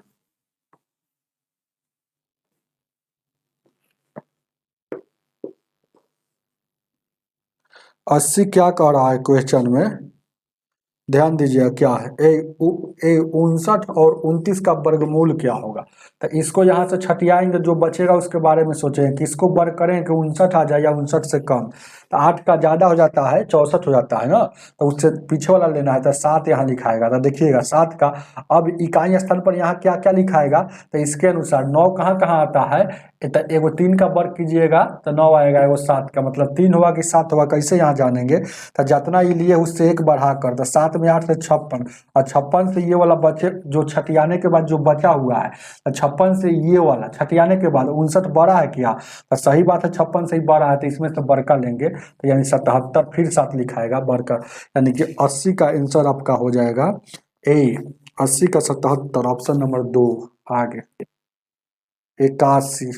80 क्या कह रहा है क्वेश्चन में, ध्यान दीजिए क्या है, 59 और 29 का वर्गमूल क्या होगा। तो इसको यहाँ से छटियाएंगे, जो बचेगा उसके बारे में सोचेंगे कि इसको वर्ग करें कि 59 आ जाए या 59 से कम। तो 8 का ज़्यादा हो जाता है, 64 हो जाता है ना, तो उससे पीछे वाला लेना है। तो 7 यहाँ लिखाएगा। तो देखिएगा 7 का अब इकाई स्थान पर यहाँ क्या क्या लिखाएगा, तो इसके अनुसार 9 कहाँ कहाँ आता है, तो एगो 3 का वर्ग कीजिएगा तो 9 आएगा, एगो 7 का, मतलब 3 हुआ कि 7 हुआ, कैसे यहाँ जानेंगे। तो जितना ये लिए उससे 1 बढ़ा कर, तो 7 में 8 से 56, और 56 से ये वाला बचे जो छटियाने के बाद जो बचा हुआ है, तो 56 से ये वाला छटियाने के बाद 59 बड़ा है क्या, तो सही बात है 56 से ही बड़ा है, तो इसमें से बड़का लेंगे, तो यानी 77 फिर 7 लिखाएगा बड़का, यानी कि 80 का आंसर आपका हो जाएगा ए। 80 का 77, ऑप्शन नंबर 2। आगे 81,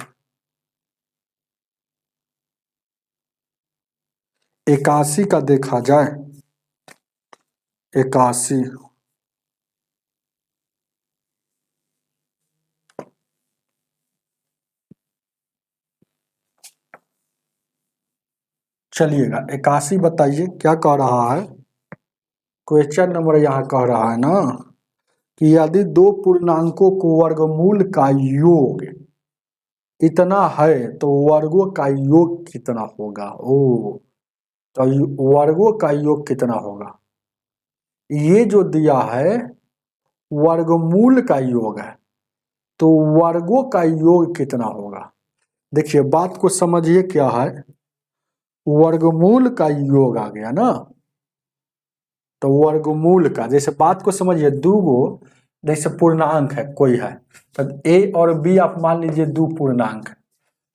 81 का देखा जाए, 81, चलिएगा 81 बताइए क्या कह रहा है। क्वेश्चन नंबर यहाँ कह रहा है ना कि यदि दो पूर्णांकों को वर्गमूल का योग इतना है तो वर्गों का योग कितना होगा। ओ, तो वर्गों का योग कितना होगा, ये जो दिया है वर्गमूल का योग है, तो वर्गों का योग कितना होगा। देखिए बात को समझिए, क्या है वर्गमूल का योग आ गया ना, तो वर्गमूल का, जैसे बात को समझिए, दो गो जैसे पूर्णांक है कोई है, तो ए और बी आप मान लीजिए दो पूर्णांक है,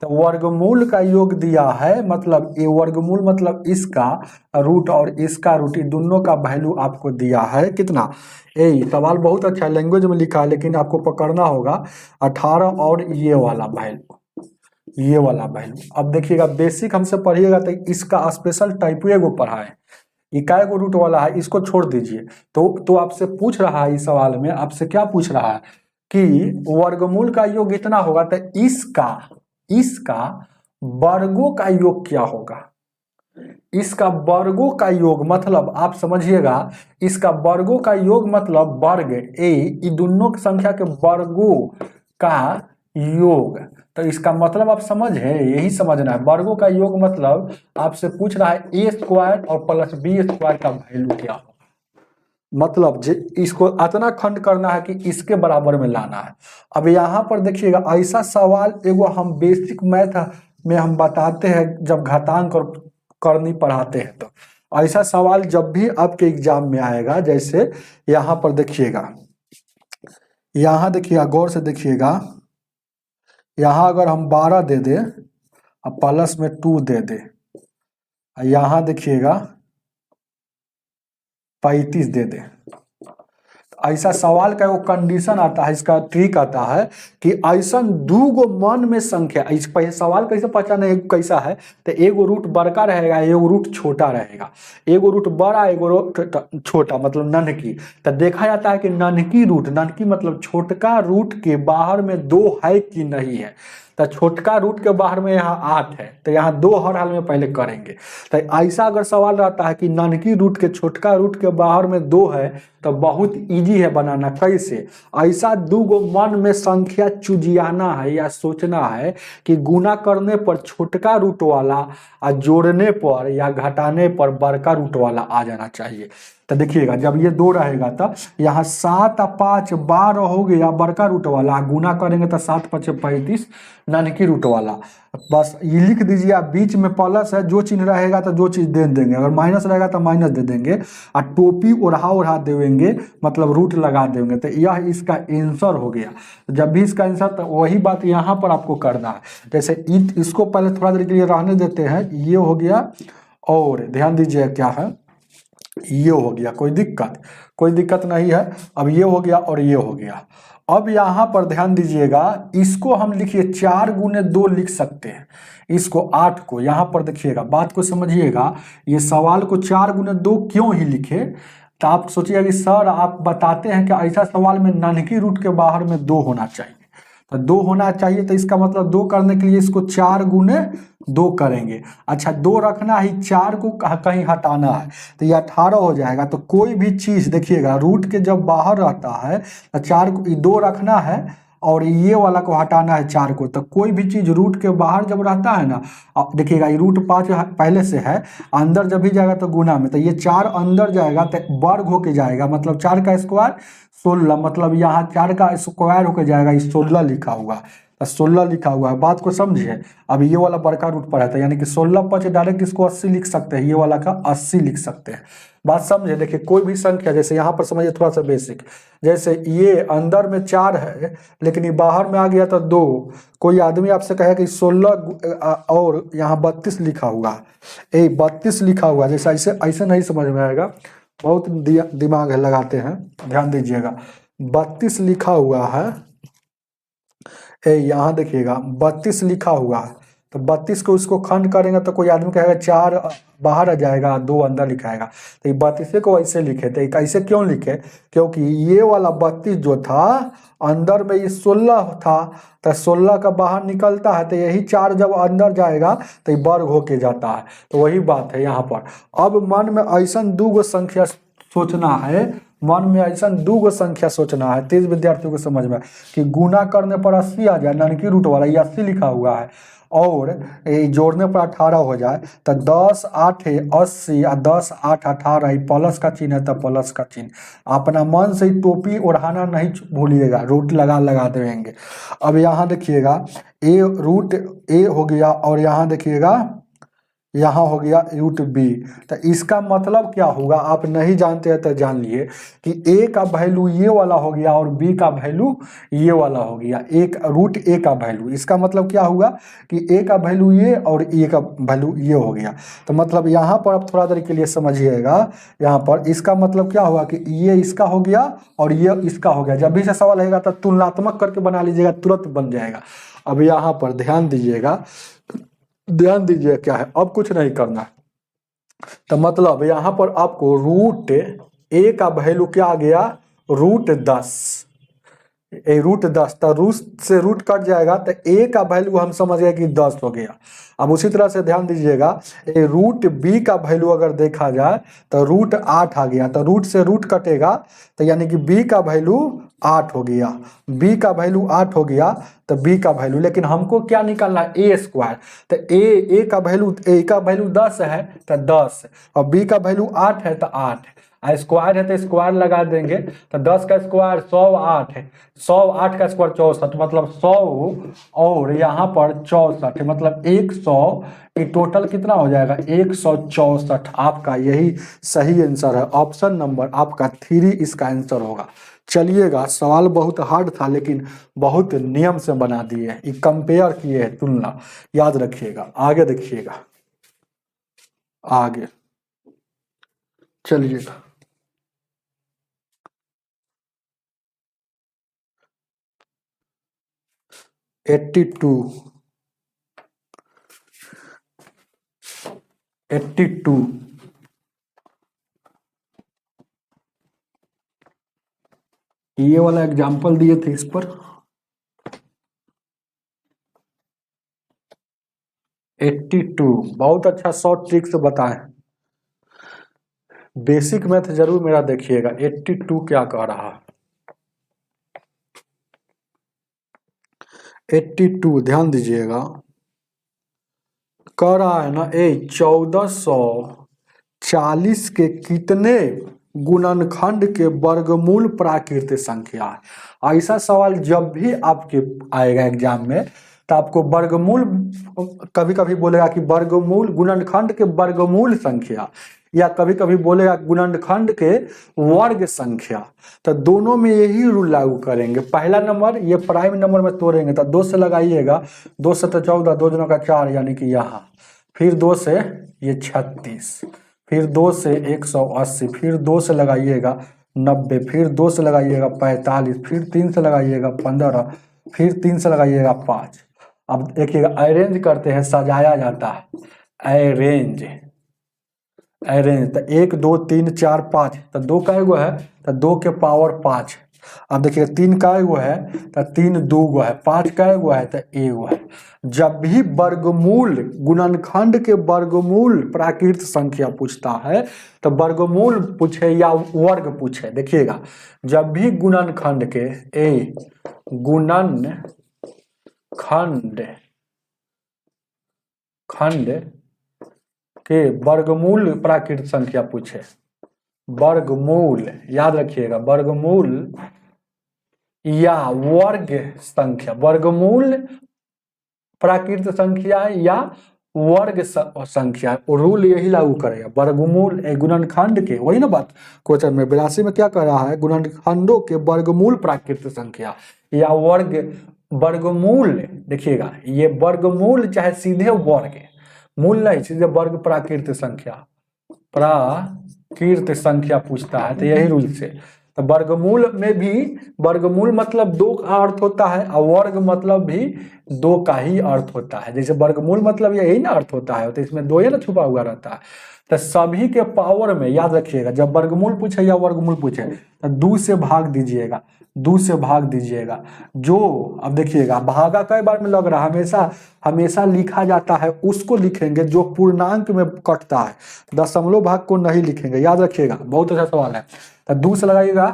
तो वर्गमूल का योग दिया है, मतलब ए वर्गमूल मतलब इसका रूट और इसका रूट, दोनों का वैल्यू आपको दिया है कितना। ए सवाल बहुत अच्छा लैंग्वेज में लिखा है, लेकिन आपको पकड़ना होगा 18 और ये वाला वैल्यू, ये वाला वैल्यू। अब देखिएगा बेसिक हमसे पढ़िएगा तो इसका स्पेशल टाइप एगो पढ़ा है, इकाई को रूट वाला है, इसको छोड़ दीजिए। तो आपसे पूछ रहा है इस सवाल में, आपसे क्या पूछ रहा है कि वर्गमूल का योग इतना होगा, तो इसका वर्गों का योग क्या होगा। इसका वर्गों का योग मतलब आप समझिएगा, इसका वर्गों का योग मतलब वर्ग ए, इन दोनों की संख्या के वर्गों का योग, तो इसका मतलब आप समझ है, यही समझना है। वर्गों का योग मतलब आपसे पूछ रहा है ए स्क्वायर और प्लस बी स्क्वायर का वैल्यू क्या होगा, मतलब इसको इतना खंड करना है कि इसके बराबर में लाना है। अब यहाँ पर देखिएगा ऐसा सवाल एगो हम बेसिक मैथ में हम बताते हैं, जब घातांक और करनी पढ़ाते हैं, तो ऐसा सवाल जब भी आपके एग्जाम में आएगा, जैसे यहाँ पर देखिएगा, यहाँ देखिएगा गौर से देखिएगा, यहाँ अगर हम 12 दे दे और प्लस में 2 दे दे, यहाँ देखिएगा 35 दे दे, ऐसा सवाल का वो कंडीशन आता है, इसका ट्रिक आता है कि ऐसा दो गो मन में संख्या, इस पहले सवाल कैसे पहचाने कैसा है, तो एगो रूट बड़का रहेगा, एगो रूट छोटा रहेगा, एगो रूट बड़ा एगो रूट छोटा, मतलब नन्हकी। तो देखा जाता है कि नन्हकी रूट, नन्हकी मतलब छोटका रूट के बाहर में 2 है कि नहीं है, तो छोटका रूट के बाहर में यहाँ 8 है, तो यहाँ 2 हर हाल में पहले करेंगे। तो ऐसा अगर सवाल रहता है कि नन्हकी रूट के छोटका रूट के बाहर में 2 है, तो बहुत इजी है बनाना। कैसे, ऐसा दो गो मन में संख्या चुजियाना है या सोचना है कि गुना करने पर छोटका रूट वाला और जोड़ने पर या घटाने पर बड़का रूट वाला आ जाना चाहिए। तो देखिएगा जब ये 2 रहेगा तो यहाँ 7 और 5 12 हो गया बड़का रूट वाला, गुना करेंगे तो 7 5 35 नन्हकी रूट वाला। बस ये लिख दीजिए, आप बीच में प्लस है, जो चिन्ह रहेगा तो जो चीज दे देंगे, अगर माइनस रहेगा तो माइनस दे देंगे, और टोपी ओढ़ा देंगे, मतलब रूट लगा देंगे। तो यह इसका आंसर हो गया। जब भी इसका आंसर, तो वही बात यहाँ पर आपको करना है। जैसे इसको पहले थोड़ा देर के लिए रहने देते हैं, ये हो गया, और ध्यान दीजिए क्या है, ये हो गया, कोई दिक्कत नहीं है। अब ये हो गया और ये हो गया। अब यहाँ पर ध्यान दीजिएगा, इसको हम लिखिए 4 गुने 2 लिख सकते हैं, इसको 8 को, यहाँ पर देखिएगा बात को समझिएगा, ये सवाल को 4 गुने 2 क्यों ही लिखे, तो आप सोचिएगा कि सर आप बताते हैं कि ऐसा सवाल में नन्हकी रूट के बाहर में 2 होना चाहिए, तो 2 होना चाहिए, तो इसका मतलब 2 करने के लिए इसको 4 गुने 2 करेंगे। अच्छा 2 रखना है, 4 को कहीं हटाना है, तो ये 18 हो जाएगा। तो कोई भी चीज देखिएगा रूट के जब बाहर रहता है तो 4 को 2 रखना है, और ये वाला को हटाना है 4 को। तो कोई भी चीज रूट के बाहर जब रहता है ना, अब देखिएगा ये रूट 5 पहले से है, अंदर जब भी जाएगा तो गुना में, तो ये 4 अंदर जाएगा तो वर्ग होके जाएगा, मतलब 4 का स्क्वायर 16, मतलब यहाँ 4 का स्क्वायर होके जाएगा, ये 16 लिखा हुआ है, 16 लिखा हुआ है। बात को समझिए। अब ये वाला बड़का रूट पर है, तो यानी कि 16 5 डायरेक्ट इसको 80 लिख सकते हैं, ये वाला का 80 लिख सकते हैं। बात समझे। देखिए कोई भी संख्या, जैसे यहाँ पर समझिए थोड़ा सा बेसिक, जैसे ये अंदर में 4 है लेकिन ये बाहर में आ गया तो 2। कोई आदमी आपसे कहे कि 16 और यहाँ 32 लिखा हुआ है, 32 लिखा हुआ है, जैसे ऐसे ऐसे नहीं समझ में आएगा, बहुत दिमाग है लगाते हैं, ध्यान दीजिएगा। 32 लिखा हुआ है, यहाँ देखिएगा 32 लिखा हुआ है, तो 32 को उसको खंड करेंगे तो कोई आदमी कहेगा 4 बाहर आ जाएगा, 2 अंदर लिखाएगा, तो ये 32 को ऐसे लिखे। तो ऐसे क्यों लिखे? क्योंकि ये वाला 32 जो था अंदर में, ये 16 था, तो 16 का बाहर निकलता है, तो यही 4 जब अंदर जाएगा तो ये वर्ग होके जाता है। तो वही बात है यहाँ पर। अब मन में ऐसा 2 संख्या सोचना है, मन में ऐसा 2 संख्या सोचना है, तेज विद्यार्थियों को समझ में, कि गुना करने पर 80 आ जाए, यानी कि रूट वाला ये 80 लिखा हुआ है, और जोड़ने पर 18 हो जाए, तो 10 8 80 और 10 8 18, प्लस का चिन्ह है तो प्लस का चिन्ह। अपना मन से ही टोपी ओढ़ाना नहीं भूलिएगा, रूट लगा देंगे। अब यहाँ देखिएगा ए रूट ए हो गया, और यहाँ देखिएगा यहाँ हो गया रूट बी। तो इसका मतलब क्या होगा, आप नहीं जानते हैं तो जान लिए कि ए का वैल्यू ये वाला हो गया और बी का वैल्यू ये वाला हो गया, एक रूट ए का वैल्यू। इसका मतलब क्या हुआ कि ए का वैल्यू ये और ए का वैल्यू ये हो गया। तो मतलब यहाँ पर आप थोड़ा देर के लिए समझिएगा, यहाँ पर इसका मतलब क्या हुआ कि ये इसका हो गया और ये इसका हो गया। जब भी से सवाल रहेगा तो तुलनात्मक करके बना लीजिएगा, तुरंत बन जाएगा। अब यहाँ पर ध्यान दीजिएगा, ध्यान दीजिए क्या है, अब कुछ नहीं करना है। तो मतलब यहाँ पर आपको रूट ए का वैल्यू क्या आ गया, रूट 10, रूट 10, तो रूट से रूट कट जाएगा, तो ए का वैल्यू हम समझ गए कि 10 हो गया। अब उसी तरह से ध्यान दीजिएगा, रूट बी का वैल्यू अगर देखा जाए तो रूट 8 आ गया, तो रूट से रूट कटेगा, तो यानी कि बी का वैल्यू 8 हो गया, बी का वैल्यू 8 हो गया, तो बी का वैल्यू, लेकिन हमको क्या निकालना है, ए स्क्वायर। तो ए का वैल्यू 10 है तो 10, और बी का वैल्यू 8 है तो 8, स्क्वायर है तो स्क्वायर लगा देंगे, तो 10 का स्क्वायर 100 8 है, 100 8 का स्क्वायर 64, मतलब 100 और यहाँ पर 64, मतलब 100, ये टोटल कितना हो जाएगा 164। आपका यही सही आंसर है, ऑप्शन नंबर आपका 3 इसका आंसर होगा। चलिएगा, सवाल बहुत हार्ड था लेकिन बहुत नियम से बना दिए, ये कंपेयर किए है, तुलना, याद रखिएगा। आगे देखिएगा, आगे चलिएगा। 82 ये वाला एग्जाम्पल दिए थे इस पर। 82 बहुत अच्छा शॉर्ट ट्रिक से बताएं। बेसिक मैथ जरूर मेरा देखिएगा। 82 क्या कह रहा है, 82 ध्यान दीजिएगा, कह रहा है ना 1440 के कितने गुणनखंड के वर्गमूल प्राकृत संख्या है। ऐसा सवाल जब भी आपके आएगा एग्जाम में, तो आपको वर्गमूल, कभी कभी बोलेगा कि वर्गमूल गुणनखंड के वर्गमूल संख्या, या कभी कभी बोलेगा गुणनखंड के वर्ग संख्या। तो दोनों में यही रूल लागू करेंगे। पहला नंबर ये प्राइम नंबर में तोड़ेंगे, तो 2 से लगाइएगा, 2 से तो 14, 2 जनों का 4, यानी कि यहाँ, फिर 2 से ये 36, फिर 2 से 180, फिर 2 से लगाइएगा 90, फिर 2 से लगाइएगा 45, फिर 3 से लगाइएगा 15, फिर 3 से लगाइएगा 5। अब देखिएगा अरेंज करते हैं, सजाया जाता है, अरेंज तो 1 2 3 4 5, तो 2 का एगो है तो 2 के पावर 5। अब देखिए 3 का एगो है तो 3 2 गो है, 5 का एगो है तो एगो है। जब भी वर्गमूल, गुणनखंड के वर्गमूल प्राकृत संख्या पूछता है, तो वर्गमूल पूछे या वर्ग पूछे, देखिएगा जब भी गुणनखंड के गुणन खंड के वर्गमूल प्राकृत संख्या पूछे। वर्गमूल याद रखिएगा, वर्गमूल या वर्ग संख्या, वर्गमूल प्राकृत संख्या या वर्ग संख्या, रूल यही लागू करेगा। वर्गमूल गुणनखंड के, वही ना बात क्वेश्चन में 82 में क्या कर रहा है, गुणनखंडों के वर्गमूल प्राकृत संख्या या वर्गमूल। देखिएगा ये वर्गमूल चाहे सीधे वर्ग, मूल नहीं सीधे वर्ग प्राकृत संख्या, प्राकृत संख्या पूछता है तो यही रूल से। तो वर्गमूल में भी, वर्गमूल मतलब दो का अर्थ होता है और वर्ग मतलब भी दो का ही अर्थ होता है। जैसे वर्गमूल मतलब यही ना अर्थ होता है, तो इसमें दो ही ना छुपा हुआ रहता है। तो सभी के पावर में याद रखिएगा, जब वर्गमूल पूछे या वर्गमूल पूछे तो 2 से भाग दीजिएगा, 2 से भाग दीजिएगा। जो अब देखिएगा भागा कई बार में लग रहा है, हमेशा लिखा जाता है उसको लिखेंगे जो पूर्णांक में कटता है, दशमलव भाग को नहीं लिखेंगे, याद रखिएगा। बहुत अच्छा सवाल है। तो 2 से लगाइएगा,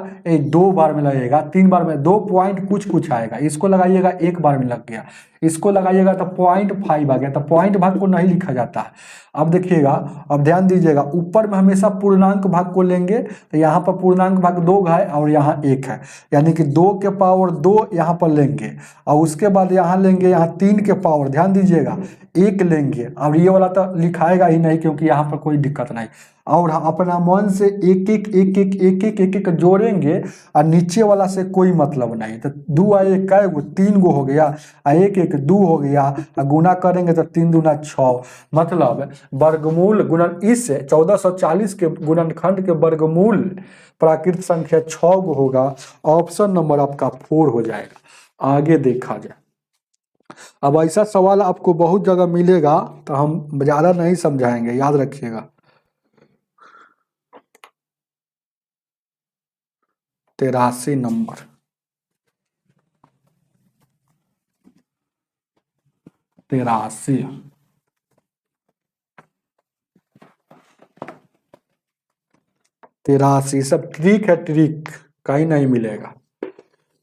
2 बार में लगेगा, 3 बार में 2 पॉइंट कुछ आएगा, इसको लगाइएगा 1 बार में लग गया, इसको लगाइएगा तो 0.5 आ गया, तो पॉइंट भाग को नहीं लिखा जाता है। अब देखिएगा, अब ध्यान दीजिएगा, ऊपर में हमेशा पूर्णांक भाग को लेंगे, तो यहाँ पर पूर्णांक भाग 2 है और यहाँ 1 है, यानी कि 2 के पावर 2 यहाँ पर लेंगे और उसके बाद यहाँ लेंगे, यहाँ 3 के पावर, ध्यान दीजिएगा, 1 लेंगे। अब ये वाला तो लिखाएगा ही नहीं क्योंकि यहाँ पर कोई दिक्कत नहीं, और अपना मन से एक एक जोड़ेंगे और नीचे वाला से कोई मतलब नहीं। तो 2 आए कै गो, 3 गो हो गया, 1 2 हो गया, गुना करेंगे तो 3 दूना 6, मतलब वर्गमूल गुणन इस 1440 के गुणनखंड के वर्गमूल प्राकृत संख्या 6 गो होगा। ऑप्शन नंबर आपका 4 हो जाएगा। आगे देखा जाए, अब ऐसा सवाल आपको बहुत जगह मिलेगा तो हम ज़्यादा नहीं समझाएंगे, याद रखिएगा। 83 नंबर, 83 सब ट्रिक है, ट्रिक कहीं नहीं मिलेगा।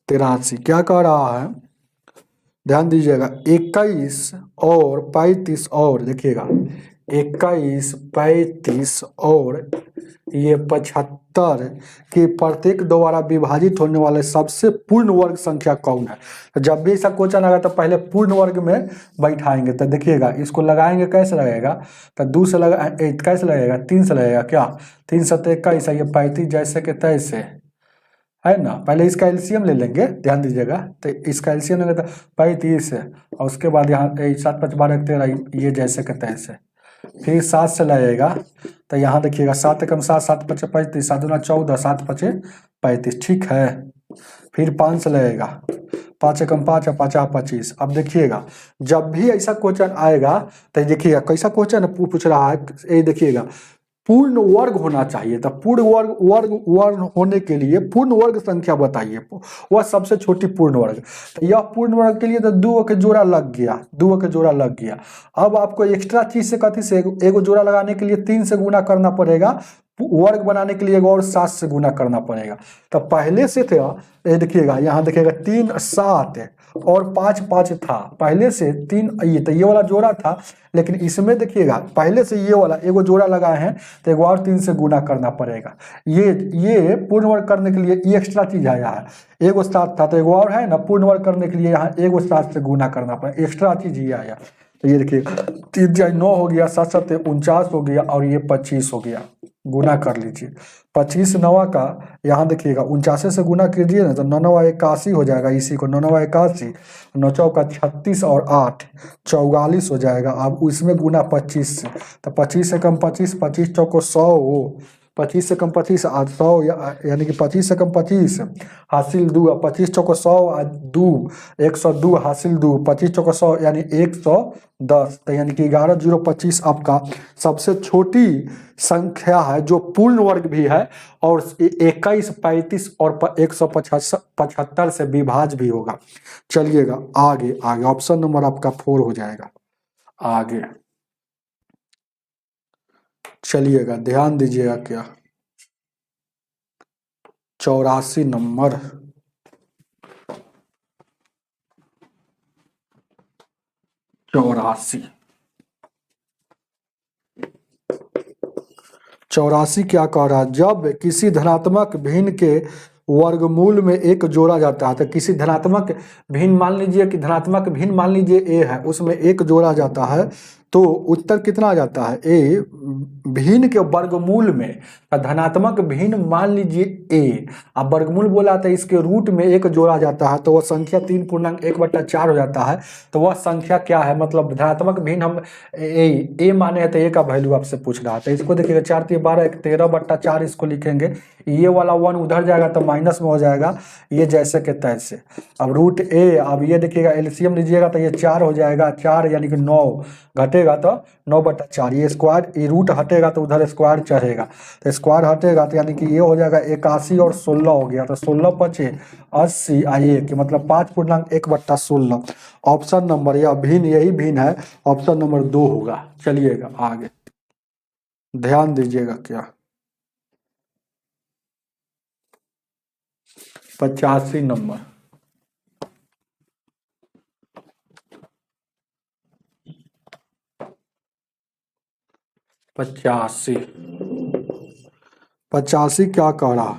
83 क्या कह रहा है, ध्यान दीजिएगा, 21 और 35 और देखिएगा, 21 35 और ये 75 के प्रत्येक द्वारा विभाजित होने वाले सबसे पूर्ण वर्ग संख्या कौन है। तो जब भी ऐसा क्वेश्चन आएगा तो पहले पूर्ण वर्ग में बैठाएंगे। तो देखिएगा इसको लगाएंगे, कैसे लगेगा, तो 2 से लगा, कैसे लगेगा, 3 से लगेगा, क्या 3 7 21, ये 35 जैसे के तैसे है ना। पहले इसका एलसीएम ले लेंगे, ध्यान दीजिएगा, तो इसका एलसीएम लेंगे तो 35 है और उसके बाद यहाँ 7 5 12 13, ये जैसे के तैसे, फिर 7 से लगेगा, तो यहाँ देखिएगा 7 एकम 7, 7 5 35, 7 दूना 14, 7 5 35, ठीक है। फिर 5 से लगेगा, 5 एकम 5 है, 5 25। अब देखिएगा जब भी ऐसा क्वेश्चन आएगा तो देखिएगा कैसा क्वेश्चन पूछ रहा है, ये देखिएगा पूर्ण वर्ग होना चाहिए। तो पूर्ण वर्ग होने के लिए पूर्ण वर्ग संख्या बताइए, वह सबसे छोटी पूर्ण वर्ग। तो यह पूर्ण वर्ग के लिए तो 2 के जोड़ा लग गया, 2 के जोड़ा लग गया। अब आपको एक्स्ट्रा चीज से कथी से एगो जोड़ा लगाने के लिए 3 से गुना करना पड़ेगा, वर्ग बनाने के लिए और 7 से गुना करना पड़ेगा। तो पहले से थे, ये देखिएगा यहाँ देखिएगा 3 7 और 5 5 था, पहले से 3, ये तो ये वाला जोड़ा था, लेकिन इसमें देखिएगा पहले से ये वाला एगो जोड़ा लगाए हैं तो एक और 3 से गुना करना पड़ेगा। ये पूर्ण वर्ग करने के लिए ये एक्स्ट्रा चीज आया है, एगो 7 था तो एगो और है ना, पूर्ण वर्ग करने के लिए यहाँ एगो 7 से गुना करना पड़ेगा, एक्स्ट्रा चीज ये आया। तो ये देखिए 3 9 हो गया, 7 7 49 हो गया और ये 25 हो गया, गुना कर लीजिए। 25 9 का यहाँ देखिएगा 49 से गुना कीजिए ना तो 9 9 81 हो जाएगा, इसी को 9 9 81, 9 चौका 36 और 8 44 हो जाएगा। अब उसमें गुना 25 से, तो 25 से कम 25, 25 चौको 100, 25 से कम 25 100, यानी कि 25 से कम 25 हासिल 2, 25 चौको 100 2 102 हासिल 2, 25 चौको 100 यानी 110। तो यानी कि 11 0 25 आपका सबसे छोटी संख्या है जो पूर्ण वर्ग भी है और 21 35 और 175 से विभाज्य भी होगा। चलिएगा आगे, ऑप्शन नंबर आपका 4 हो जाएगा। आगे चलिएगा, ध्यान दीजिएगा, क्या 84 नंबर, 84। 84 क्या कह रहा है, जब किसी धनात्मक भिन्न के वर्गमूल में एक जोड़ा जाता है, तो किसी धनात्मक भिन्न, मान लीजिए कि धनात्मक भिन्न मान लीजिए ए है, उसमें एक जोड़ा जाता है तो उत्तर कितना आ जाता है, ए भिन्न के वर्गमूल में, धनात्मक भिन्न मान लीजिए ए, अब वर्गमूल बोला था इसके रूट में एक जोड़ा जाता है तो वह संख्या 3.1/4 हो जाता है। तो वह संख्या क्या है, मतलब धनात्मक भिन्न हम ए माने हैं तो ए का वैल्यू आपसे पूछ रहा था। इसको देखिएगा 4 × 12 13/4 इसको लिखेंगे, ये वाला 1 उधर जाएगा तो माइनस में हो जाएगा, ये जैसे के तैसे। अब रूट ए, अब ये देखिएगा एलसीएम लीजिएगा तो ये 4 हो जाएगा, 4 यानी कि 9 घटेगा तो 9/4, ये स्क्वायर, ये रूट हटेगा तो उधर स्क्वायर चढ़ेगा, तो स्क्वायर हटेगा तो यानी कि ये हो जाएगा 81 और 16 हो गया, तो 16 पचे 80 आइए कि मतलब 5.1/16। ऑप्शन नंबर या भिन्न, यही भिन्न है, ऑप्शन नंबर 2 होगा। चलिएगा आगे ध्यान दीजिएगा, क्या 85 नंबर। 85 क्या कह रहा,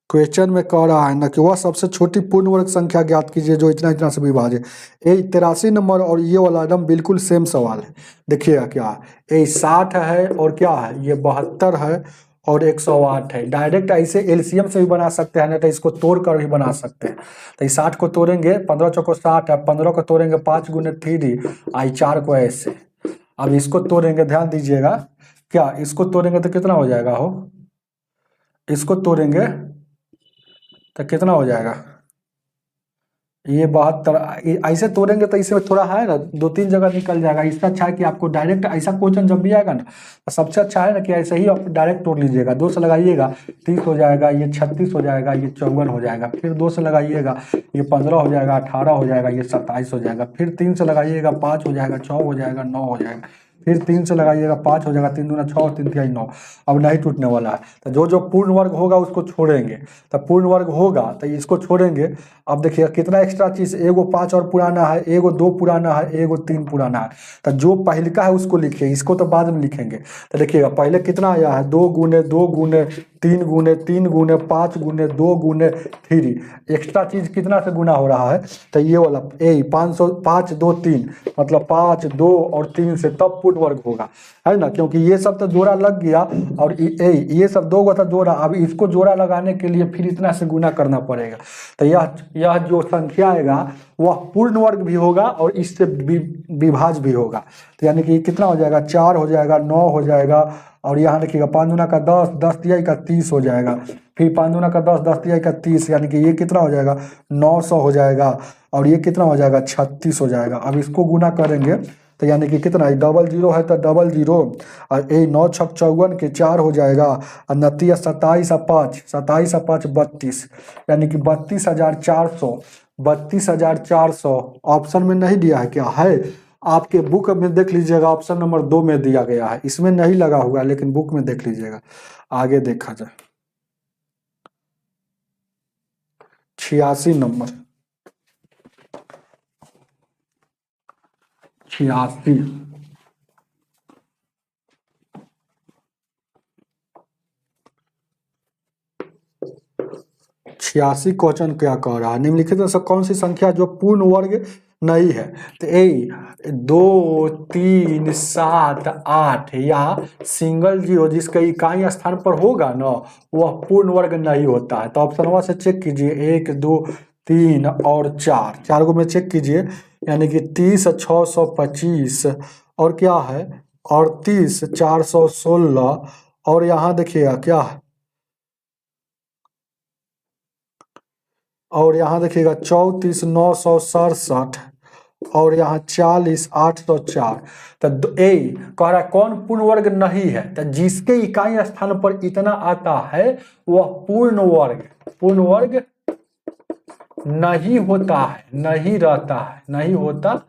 क्वेश्चन में कह रहा है ना कि वह सबसे छोटी पूर्ण वर्ग संख्या ज्ञात कीजिए जो इतना इतना से विभाजित। ये 83 नंबर और ये वाला एकदम बिल्कुल सेम सवाल है। देखिएगा क्या है, ये 60 है और क्या है, ये 72 है और 108 है। डायरेक्ट ऐसे एलसीएम से भी बना सकते हैं, नहीं तो इसको तोड़ कर भी बना सकते हैं। तो 60 को तोड़ेंगे, 15 चौको 60 है, 15 को तोड़ेंगे 5 × 3 आई 4 को ऐसे। अब इसको तोड़ेंगे, ध्यान दीजिएगा, क्या इसको तोड़ेंगे तो कितना हो जाएगा हो, इसको तोड़ेंगे तो कितना हो जाएगा, ये 72। ऐसे तोड़ेंगे तो इसमें थोड़ा है ना 2-3 जगह निकल जाएगा। इससे अच्छा है कि आपको डायरेक्ट ऐसा क्वेश्चन जब भी आएगा ना तो सबसे अच्छा है ना कि ऐसे ही आप डायरेक्ट तोड़ लीजिएगा। 2 से लगाइएगा 30 हो जाएगा, ये 36 हो जाएगा, ये 54 हो जाएगा, फिर 2 से लगाइएगा ये 15 हो जाएगा, 18 हो जाएगा, ये 27 हो जाएगा, फिर 3 से लगाइएगा 5 हो जाएगा, 6 हो जाएगा, 9 हो जाएगा, फिर 3 से लगाइएगा 5 हो जाएगा, 3 दूना 6 और 3 तिहाई 9। अब नहीं टूटने वाला है, तो जो जो पूर्ण वर्ग होगा उसको छोड़ेंगे, तो पूर्ण वर्ग होगा तो इसको छोड़ेंगे। अब देखिए कितना एक्स्ट्रा चीज, एगो 5 और पुराना है, एगो 2 पुराना है, एगो 3 पुराना है, तो जो पहले का है उसको लिखिए, इसको तो बाद में लिखेंगे। तो देखिएगा पहले कितना आया है, 2 × 2 × 3 × 3 × 5 × 2 × 3, एक्स्ट्रा चीज कितना से गुना हो रहा है, तो ये वाला 5 2 3 मतलब 5 2 और 3 से तब पूर्ण वर्ग होगा, है ना, क्योंकि ये सब तो जोड़ा लग गया और ये सब 2 का था जोड़ा। अब इसको जोड़ा लगाने के लिए फिर इतना से गुना करना पड़ेगा, तो यह जो संख्या आएगा वह पूर्ण वर्ग भी होगा और इससे विभाज्य भी होगा। तो यानी कि कितना हो जाएगा, 4 हो जाएगा, 9 हो जाएगा, और यहाँ देखिएगा 5 दूना का 10, 10 तिहाई का 30 हो जाएगा, फिर 5 दूना का 10, 10 तिहाई का 30, यानी कि ये कितना हो जाएगा 900 हो जाएगा, और ये कितना हो जाएगा 36 हो जाएगा। अब इसको गुना करेंगे तो यानी कि कितना है, 00 है तो 00, और 9 × 6 = 54 के 4 हो जाएगा, और 29 27 और 5 27 और 5 32, यानी कि 32,400। 32,400 ऑप्शन में नहीं दिया है, क्या है आपके बुक में देख लीजिएगा, ऑप्शन नंबर 2 में दिया गया है, इसमें नहीं लगा हुआ लेकिन बुक में देख लीजिएगा। आगे देखा जाए 86 नंबर। 86 86 क्वेश्चन क्या कह रहा है, निम्नलिखित में से कौन सी संख्या जो पूर्ण वर्ग नहीं है, तो 2 3 7 8 या सिंगल जीरो जिसका इकाई स्थान पर होगा ना वह पूर्ण वर्ग नहीं होता है। तो ऑप्शन 1 से चेक कीजिए, 1 2 3 और 4, 4 को में चेक कीजिए, यानी कि 30 625 और क्या है 38 416, और यहाँ देखिएगा क्या है, और यहाँ देखिएगा 34 967 और यहाँ 40 804। तो ए कह रहा है कौन पूर्ण वर्ग नहीं है, तो जिसके इकाई स्थान पर इतना आता है वह पूर्ण वर्ग नहीं होता है, नहीं रहता है, नहीं होता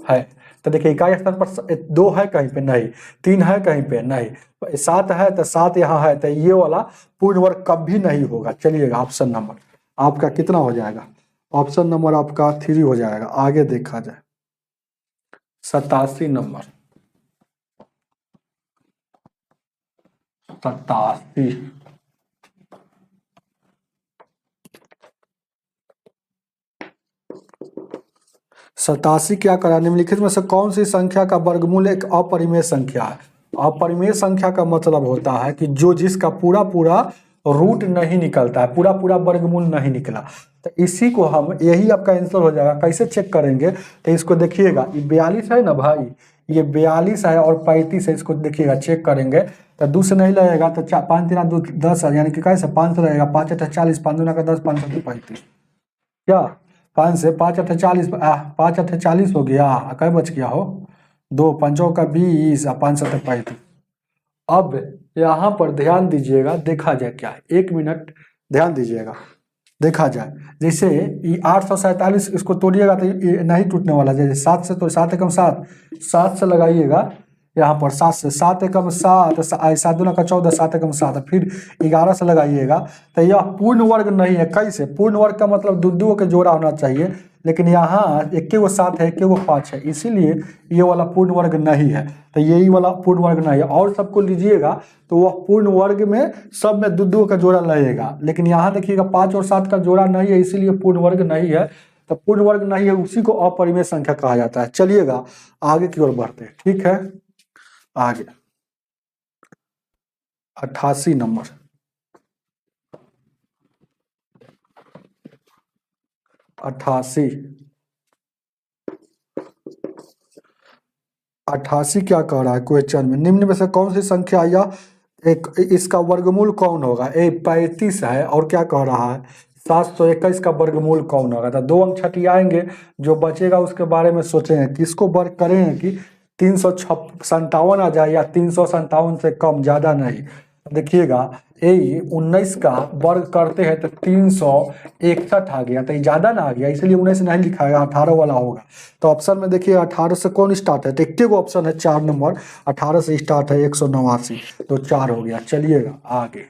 है। तो देखिए इकाई स्थान पर 2 है कहीं पे नहीं, 3 है कहीं पे नहीं, 7 है तो 7 यहाँ है, तो ये वाला पूर्ण वर्ग कभी नहीं होगा। चलिएगा ऑप्शन नंबर आपका कितना हो जाएगा, ऑप्शन नंबर आपका 3 हो जाएगा। आगे देखा जाए 87 नंबर, 87। 87 क्या करा, निम्नलिखित में से कौन सी संख्या का वर्गमूल एक अपरिमेय संख्या है। अपरिमेय संख्या का मतलब होता है कि जो जिसका पूरा पूरा रूट नहीं निकलता है, पूरा पूरा वर्गमूल नहीं निकला। तो इसी को हम, यही आपका आंसर हो जाएगा। कैसे चेक करेंगे, तो इसको देखिएगा, ये 42 है ना भाई, ये 42 है और 35 है, इसको देखिएगा चेक करेंगे तो 2 से नहीं लगेगा, तो 5 3 2 10 है, यानी कि कैसे 5 से लगेगा, 5 8 40, 5 दूना का 10, 5 7 35, क्या 5 से 5 8 40, 5 8 40 हो गया, क्या बच गया हो, 2 5 का 20 और 5 7 35। अब यहाँ पर ध्यान दीजिएगा, देखा जाए क्या है, 1 मिनट ध्यान दीजिएगा, देखा जाए। जैसे ये 847, इसको तोड़िएगा तो ये नहीं टूटने वाला। जैसे 7 से, तो 7 एकम 7, 7 से लगाइएगा यहाँ पर, 7 से, 7 एकम 7, 7 दूना का 14, 7 एकम 7, फिर 11 से लगाइएगा। तो यह पूर्ण वर्ग नहीं है। कैसे पूर्ण वर्ग का मतलब दो के जोड़ा होना चाहिए, लेकिन यहाँ एक वो 7 है, एक वो 5 है, इसीलिए ये वाला पूर्ण वर्ग नहीं है। तो यही वाला पूर्ण वर्ग नहीं है। और सबको लीजिएगा तो वह पूर्ण वर्ग में सब में दो का जोड़ा लगेगा, लेकिन यहाँ देखिएगा 5 और 7 का जोड़ा नहीं है, इसीलिए पूर्ण वर्ग नहीं है। तो पूर्ण वर्ग नहीं है, उसी को अपरिमेय संख्या कहा जाता है। चलिएगा आगे की ओर बढ़ते हैं, ठीक है। आगे 88 नंबर, 88 क्या कह रहा है क्वेश्चन में, निम्न में से कौन सी संख्या या एक इसका वर्गमूल कौन होगा। 35 है, और क्या कह रहा है 721 का वर्गमूल कौन होगा। तो 2 अंक छटियाएंगे, जो बचेगा उसके बारे में सोचेंगे, किसको वर्ग करेंगे कि 357 आ जाए या 357 से कम, ज्यादा नहीं। देखिएगा ए 19 का वर्ग करते हैं तो 361 आ गया, तो ये ज्यादा ना आ गया, इसलिए 19 नहीं लिखा है, 18 वाला होगा। तो ऑप्शन में देखिए 18 से कौन स्टार्ट है, तो एक ऑप्शन है 4 नंबर, 18 से स्टार्ट है, 189, तो 4 हो गया। चलिएगा आगे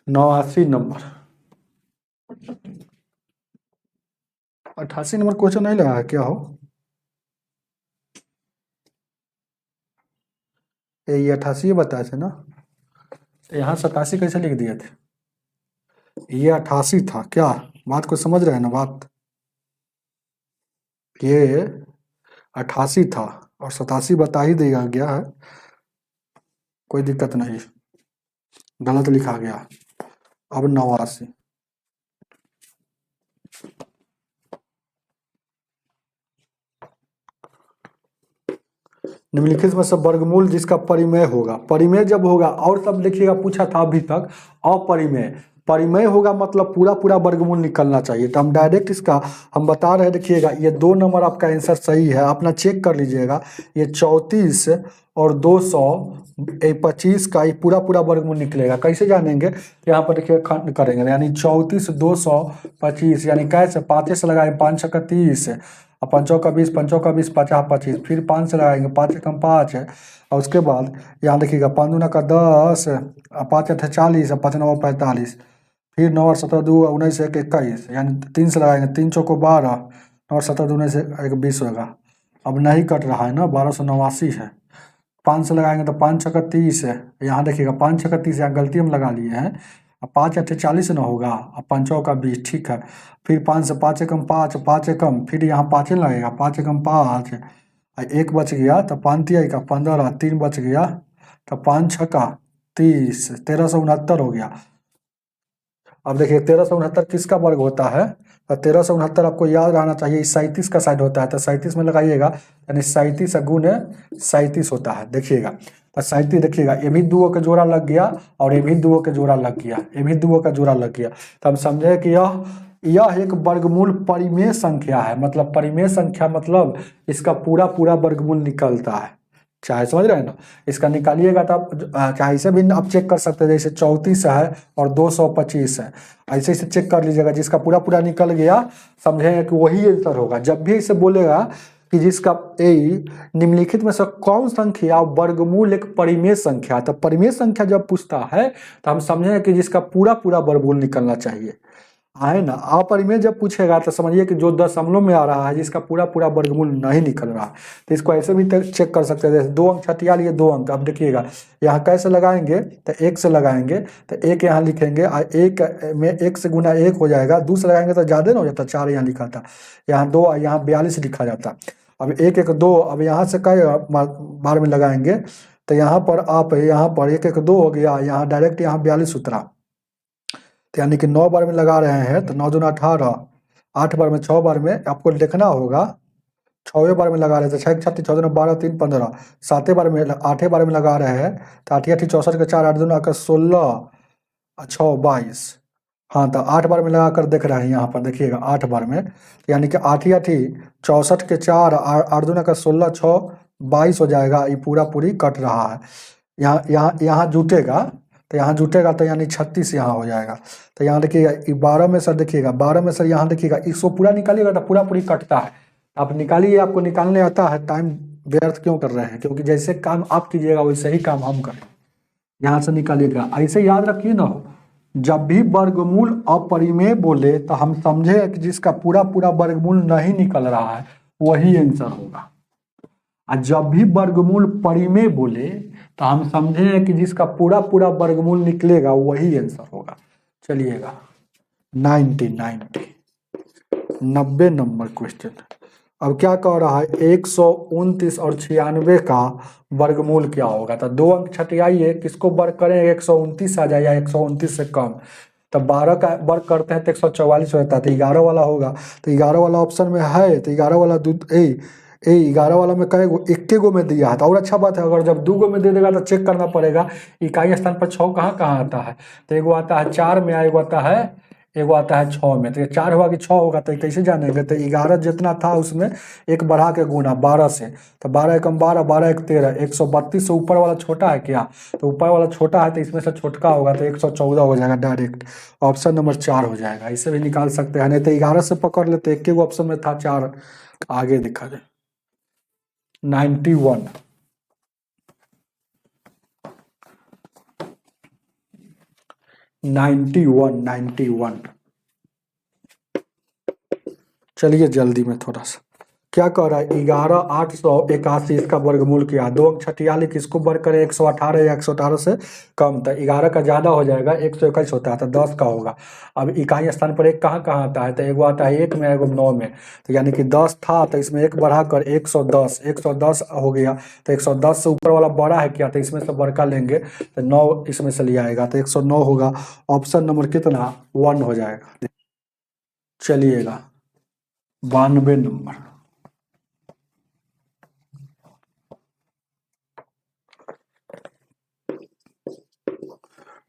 89 नंबर, 88 नंबर क्वेश्चन नहीं लगा है क्या हो, ये 88 बताए थे ना, यहाँ 87 कैसे लिख दिए थे, ये 88 था क्या, बात को समझ रहे हैं ना बात, ये 88 था और 87 बता ही दिया गया है, कोई दिक्कत नहीं, गलत लिखा गया। अब 89, निम्नलिखित में से वर्गमूल जिसका परिमेय होगा। परिमेय जब होगा, और सब देखिएगा पूछा था अभी तक, अपरिमेय। परिमेय होगा मतलब पूरा पूरा वर्गमूल निकलना चाहिए। तो हम डायरेक्ट इसका हम बता रहे हैं, देखिएगा ये 2 नंबर आपका आंसर सही है, अपना चेक कर लीजिएगा। ये 34 और 225 का ये पूरा पूरा वर्गमूल निकलेगा। कैसे जानेंगे, यहाँ पर देखिए खंड करेंगे, यानी 34 225, यानी कैसे 5 से लगाए, 5 का 30 और 5 का 20, 5 का 20, 50 25, फिर 5 से लगाएंगे, 5 एकम 5 है, और उसके बाद यहाँ देखिएगा 5 दूना का 10, 5 8 40, 5 9 45, फिर 9 और 17 2 19 1 21, यानी 3 से लगाएंगे, 3 चौको 12, 9 और 17 2 19 1 20 होगा। अब नहीं कट रहा है ना, 1289 है। 5 से लगाएंगे तो 5 छक्का 30 है, यहाँ देखिएगा 5 छक्का 30, यहाँ गलती हम लगा लिए हैं। अब 5 8 40 ना होगा, अब 5 का 20, ठीक है। फिर 5 से 5 एकम 5, 5 एकम, फिर यहाँ 5 लगेगा, 5 एकम 5, 1 बच गया, तो 5 तिया का 15, 3 बच गया, तो 5 छक्का 30, 1369 हो गया। अब देखिए 1369 किसका वर्ग होता है, तो 1369 आपको याद रहना चाहिए 37 का साइड होता है, तो 37 में लगाइएगा, यानी 37 गुणे 37 होता है। देखिएगा तो 37, देखिएगा ये भी 2 का जोड़ा लग गया और ये भी 2 का जोड़ा लग गया, ये भी 2 का जोड़ा लग गया। तो हम समझे कि यह एक वर्गमूल परिमेय संख्या है। मतलब परिमेय संख्या मतलब इसका पूरा पूरा वर्गमूल निकलता है। चाहे समझ रहे हैं ना, इसका निकालिएगा तो आप चाहे इसे भी आप चेक कर सकते हैं, जैसे 34 है और 225 है, ऐसे इसे चेक कर लीजिएगा, जिसका पूरा पूरा निकल गया समझेंगे कि वही आंसर होगा। जब भी इसे बोलेगा कि जिसका निम्नलिखित में से कौन संख्या वर्गमूल एक परिमेय संख्या, तो परिमेय संख्या जब पूछता है तो हम समझेंगे कि जिसका पूरा पूरा वर्गमूल निकलना चाहिए। आए ना, अपरिमेय जब पूछेगा तो समझिए कि जो दशमलव में आ रहा है, जिसका पूरा पूरा वर्गमूल नहीं निकल रहा है, तो इसको ऐसे भी चेक कर सकते हैं। जैसे 2 अंक छठियाल, ये 2 अंक। अब देखिएगा यहाँ कैसे लगाएंगे, तो 1 से लगाएंगे, तो 1 यहाँ लिखेंगे, और 1 में 1 से गुना 1 हो जाएगा, 2 से लगाएंगे तो ज़्यादा ना हो जाता, 4 यहाँ लिखा था, यहाँ 2, यहाँ 42 लिखा जाता। अब 1 1 2, अब यहाँ से कई बार में लगाएंगे, तो यहाँ पर आप यहाँ पर 1 1 2 हो गया, यहाँ डायरेक्ट यहाँ 42 उतरा, तो यानी कि 9 बार में लगा रहे हैं, तो 9 दूना 18, 8 बार में, 6 बार में आपको देखना होगा, 6वें बार में लगा रहे थे, 6 6 14 12 3 15, 7वें बार में 8वें बार में लगा रहे हैं, तो 8 8 64 के 4 8 दूना का 16, 6 22। हाँ, तो 8 बार में लगा कर देख रहे हैं, यहाँ पर देखिएगा 8 बार में, यानी कि 8 8 64 के 4 8 दूना का 16 6 22 हो जाएगा। ये पूरा पूरी कट रहा है, यहाँ यहाँ यहाँ जुटेगा, तो यहाँ जुटेगा तो यानी 36 यहाँ हो जाएगा। तो यहाँ देखिएगा 12 में सर, देखिएगा 12 में सर, यहाँ देखिएगा इसको पूरा निकालिएगा तो पूरा पूरी कटता है। आप निकालिए, आपको निकालने आता है, टाइम व्यर्थ क्यों कर रहे हैं, क्योंकि जैसे काम आप कीजिएगा वैसे ही काम हम करें। यहाँ से निकालिएगा, ऐसे याद रखिए ना, जब भी वर्गमूल अपरिमेय बोले तो हम समझे कि जिसका पूरा पूरा वर्गमूल नहीं निकल रहा है वही आंसर होगा, और जब भी वर्गमूल परिमेय बोले तो हम समझे कि जिसका पूरा पूरा वर्गमूल निकलेगा वही आंसर होगा। चलिएगा 90 नंबर क्वेश्चन। अब क्या कह रहा है, 129 और 96 का वर्गमूल क्या होगा। तो 2 अंक छटियाइए, किसको वर्ग करें, 129 आ जाए या 129 से कम, तो 12 का वर्ग करते हैं तो 144 होता है, तो 11 वाला होगा। तो 11 वाला ऑप्शन में है, तो 11 वाला 11 वाला में कहेगा 1 गो में दिया है, तो और अच्छा बात है। अगर जब 2 गो में दे देगा तो चेक करना पड़ेगा इकाई स्थान पर 6 कहाँ कहाँ आता है, तो एगो आता है 4 में, एगो आता है 6 में। तो ये 4 हुआ कि 6 होगा, तो कैसे जानेंगे, तो 11 जितना था उसमें एक बढ़ा के गुना 12 से, तो 12 एकम 12, 12 एक 13, 132 से ऊपर वाला छोटा है क्या, तो ऊपर वाला छोटा है, तो इसमें से छोटका होगा, तो 114 हो जाएगा डायरेक्ट। ऑप्शन नंबर 4 हो जाएगा। इसे भी निकाल सकते हैं, नहीं तो 11 से पकड़ लेते, 1 गो ऑप्शन में था 4, आगे देखा जाए। 91 चलिए जल्दी में थोड़ा सा, क्या कह रहा है, 11,881 इसका वर्गमूल किया, 2 अंक छटियाली, किसको वर्ग करें, 118 या 118 से कम, तो 11 का ज्यादा हो जाएगा, 121 होता है, तो 10 का होगा। अब इकाई स्थान पर 1 कहाँ कहाँ आता है, तो एगो आता है 1 में, एगो 9 में, तो यानी कि 10 था, तो इसमें 1 बढ़ाकर 110 हो गया, तो 110 से ऊपर वाला बड़ा है क्या, तो इसमें से बड़का लेंगे, तो 9 इसमें से लिया आएगा, तो 109 होगा। ऑप्शन नंबर कितना, 1 हो जाएगा। चलिएगा 92 नंबर।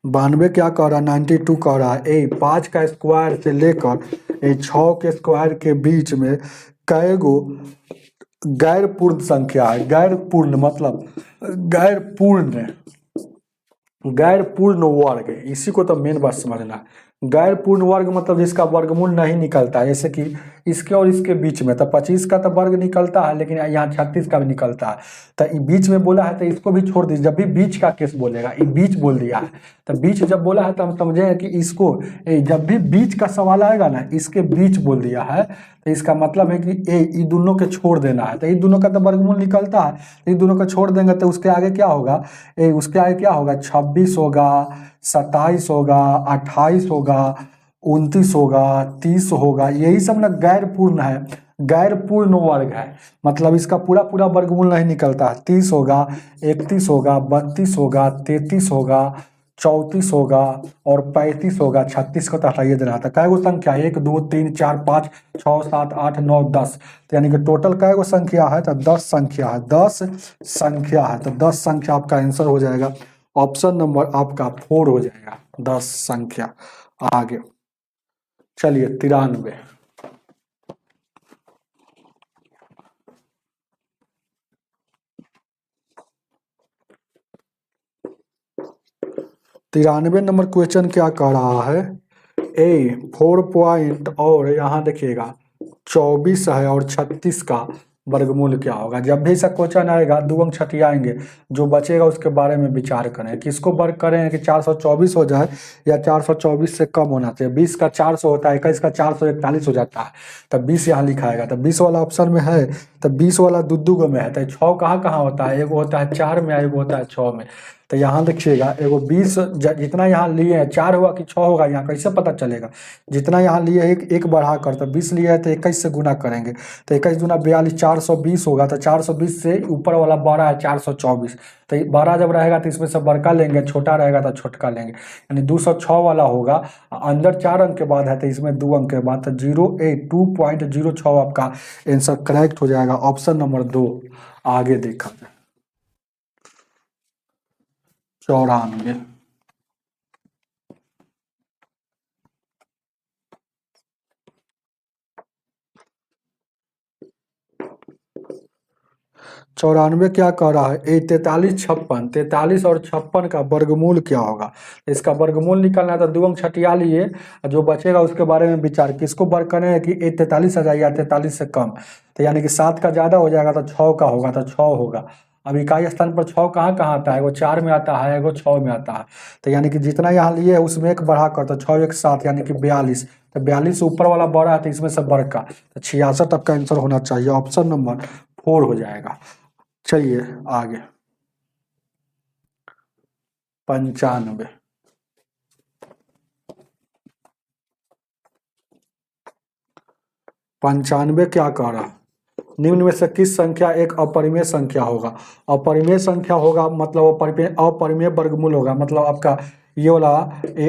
92 क्या कह रहा है, 92 कह रहा है, 5 का स्क्वायर से लेकर 6 के स्क्वायर के बीच में कै गो गैर पूर्ण संख्या है। गैर पूर्ण मतलब गैर पूर्ण वर्ग, इसी को तो मेन बात समझना है। गैर पूर्ण वर्ग मतलब जिसका वर्गमूल नहीं निकलता है, जैसे कि इसके और इसके बीच में, तो 25 का तो वर्ग निकलता है, लेकिन यहाँ 36 का भी निकलता है, तो बीच में बोला है तो इसको भी छोड़ दीजिए। जब भी बीच का केस बोलेगा, ये बीच बोल दिया है, तो बीच जब बोला है तो हम समझे कि इसको, जब भी बीच का सवाल आएगा ना, इसके बीच बोल दिया है, तो इसका मतलब है कि ये दोनों के छोड़ देना है, तो ये दोनों का तो वर्गमूल निकलता है, ये दोनों का छोड़ देंगे तो उसके आगे क्या होगा, उसके आगे क्या होगा, 26 होगा, 27 होगा, 28 होगा, 29 होगा, 30 होगा, यही सब ना गैर पूर्ण है, गैर पूर्ण वर्ग है, मतलब इसका पूरा पूरा वर्गमूल नहीं निकलता है। 30 होगा, 31 होगा, 32 होगा, 33 होगा, 34 होगा और 35 होगा। 36 को तो हटाइए देना था। कै गो संख्या, 1 2 3 4 5 6 7 8 9 10, तो यानी कि टोटल कै गो संख्या है, तो 10 संख्या है, 10 संख्या है, तो 10 संख्या आपका आंसर हो जाएगा। ऑप्शन नंबर आपका 4 हो जाएगा, 10 संख्या। आगे चलिए 93। 93 नंबर क्वेश्चन क्या कह रहा है, 4 पॉइंट और यहाँ देखिएगा 24 है और 36 का वर्गमूल क्या होगा। जब भी ऐसा क्वेश्चन आएगा दो अंक छटियाएंगे, जो बचेगा उसके बारे में विचार करें। किसको वर्ग करें कि 424 हो जाए या 424 से कम होना चाहिए। 20 का 400 होता है, 21 का 441 हो जाता है, तब 20 यहाँ लिखा आएगा। तब 20 वाला ऑप्शन में है, तब 20 वाला दो गो में है। तो 6 कहाँ कहाँ होता है, एगो होता है 4 में, एगो होता है 6 में। तो यहाँ देखिएगा एगो 20 जितना यहाँ लिए हैं 4 होगा कि 6 होगा, यहाँ कैसे पता चलेगा। जितना यहाँ लिए एक बढ़ा कर, तो 20 लिए है तो 21 से गुना करेंगे, तो 21 दूना 42, 420 होगा। तो 420 से ऊपर वाला 12 है 424, तो 12 जब रहेगा तो इसमें से बड़का लेंगे, छोटा रहेगा तो छोटका लेंगे, यानी 206 वाला होगा। अंदर 4 अंक के बाद है तो इसमें 2 अंक के बाद, तो 082.06 आपका आंसर करेक्ट हो जाएगा, ऑप्शन नंबर 2। आगे देखा जाए 94। 94 क्या कह रहा है, 43 56, 43 और 56 का वर्गमूल क्या होगा। इसका वर्गमूल निकालना है तो दो अंक छटिया लिए, जो बचेगा उसके बारे में विचार। किसको वर्ग करना है कि 43 आ जाए या 43 से कम, तो यानी कि 7 का ज़्यादा हो जाएगा तो 6 का होगा, तो 6 होगा। अब इकाई स्थान पर 6 कहाँ कहाँ आता है, वो 4 में आता है, वो 6 में आता है। तो यानी कि जितना यहाँ लिए है उसमें एक बढ़ा कर, तो 6 1 7 यानी कि 42। तो 42 से ऊपर वाला बड़ा है तो इसमें से बढ़ का, तो 66 आपका आंसर होना चाहिए, ऑप्शन नंबर 4 हो जाएगा। चलिए आगे 95। 95 क्या कह रहा है, निम्न में से किस संख्या एक अपरिमेय संख्या होगा। अपरिमेय संख्या होगा मतलब अपरिमेय वर्गमूल होगा, मतलब आपका ये वाला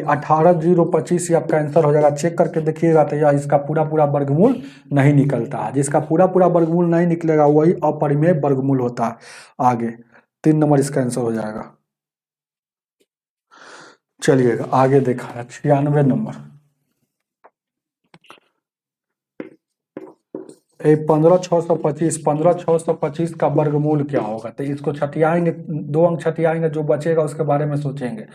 18,025 ये आपका आंसर हो जाएगा। चेक करके देखिएगा तो यह इसका पूरा पूरा वर्गमूल नहीं निकलता है। जिसका पूरा पूरा वर्गमूल नहीं निकलेगा वही अपरिमेय वर्गमूल होता है। आगे 3 नंबर इसका आंसर हो जाएगा। चलिएगा आगे देखा है 96 नंबर। 15,625 का वर्गमूल क्या होगा। तो इसको छटियाएंगे, 2 अंक छटियाएंगे, जो बचेगा उसके बारे में सोचेंगे।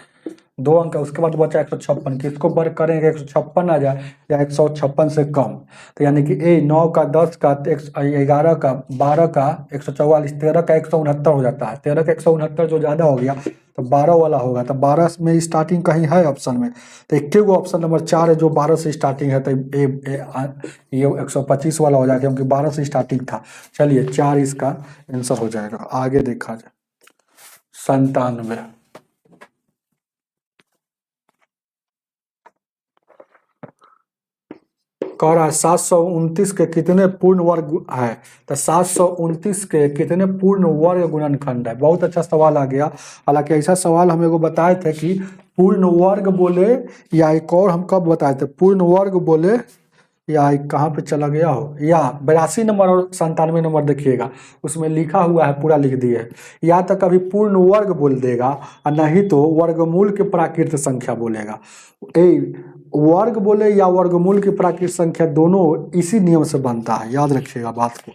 2 अंक उसके बाद बचा 156, किसको वर्ग करेंगे 156 आ जाए या 156 से कम। तो यानी कि 9 का 10 का 11 का 12 का 144, 13 का 169 हो जाता है। 13 का 169 जो ज़्यादा हो गया तो 12 वाला होगा। तो 12 में स्टार्टिंग कहीं है ऑप्शन में, तो एक वो ऑप्शन नंबर 4 है जो 12 से स्टार्टिंग है, तो ये 125 वाला हो जाएगा क्योंकि 12 से स्टार्टिंग था। चलिए 4 इसका आंसर हो जाएगा। आगे देखा जाए 97। कह रहा है 729 के कितने पूर्ण वर्ग है। तो 729 के कितने पूर्ण वर्ग गुणनखंड है। बहुत अच्छा सवाल आ गया। हालांकि ऐसा सवाल हम एगो बताए थे कि पूर्ण वर्ग बोले, या एक और हम कब बताए थे, पूर्ण वर्ग बोले या कहाँ पे चला गया हो, या 82 नंबर और 97 नंबर देखिएगा, उसमें लिखा हुआ है, पूरा लिख दिए है। या तो कभी पूर्ण वर्ग बोल देगा और नहीं तो वर्गमूल के प्राकृत संख्या बोलेगा। वर्ग बोले या वर्गमूल की प्राकृत संख्या दोनों इसी नियम से बनता है, याद रखिएगा बात को।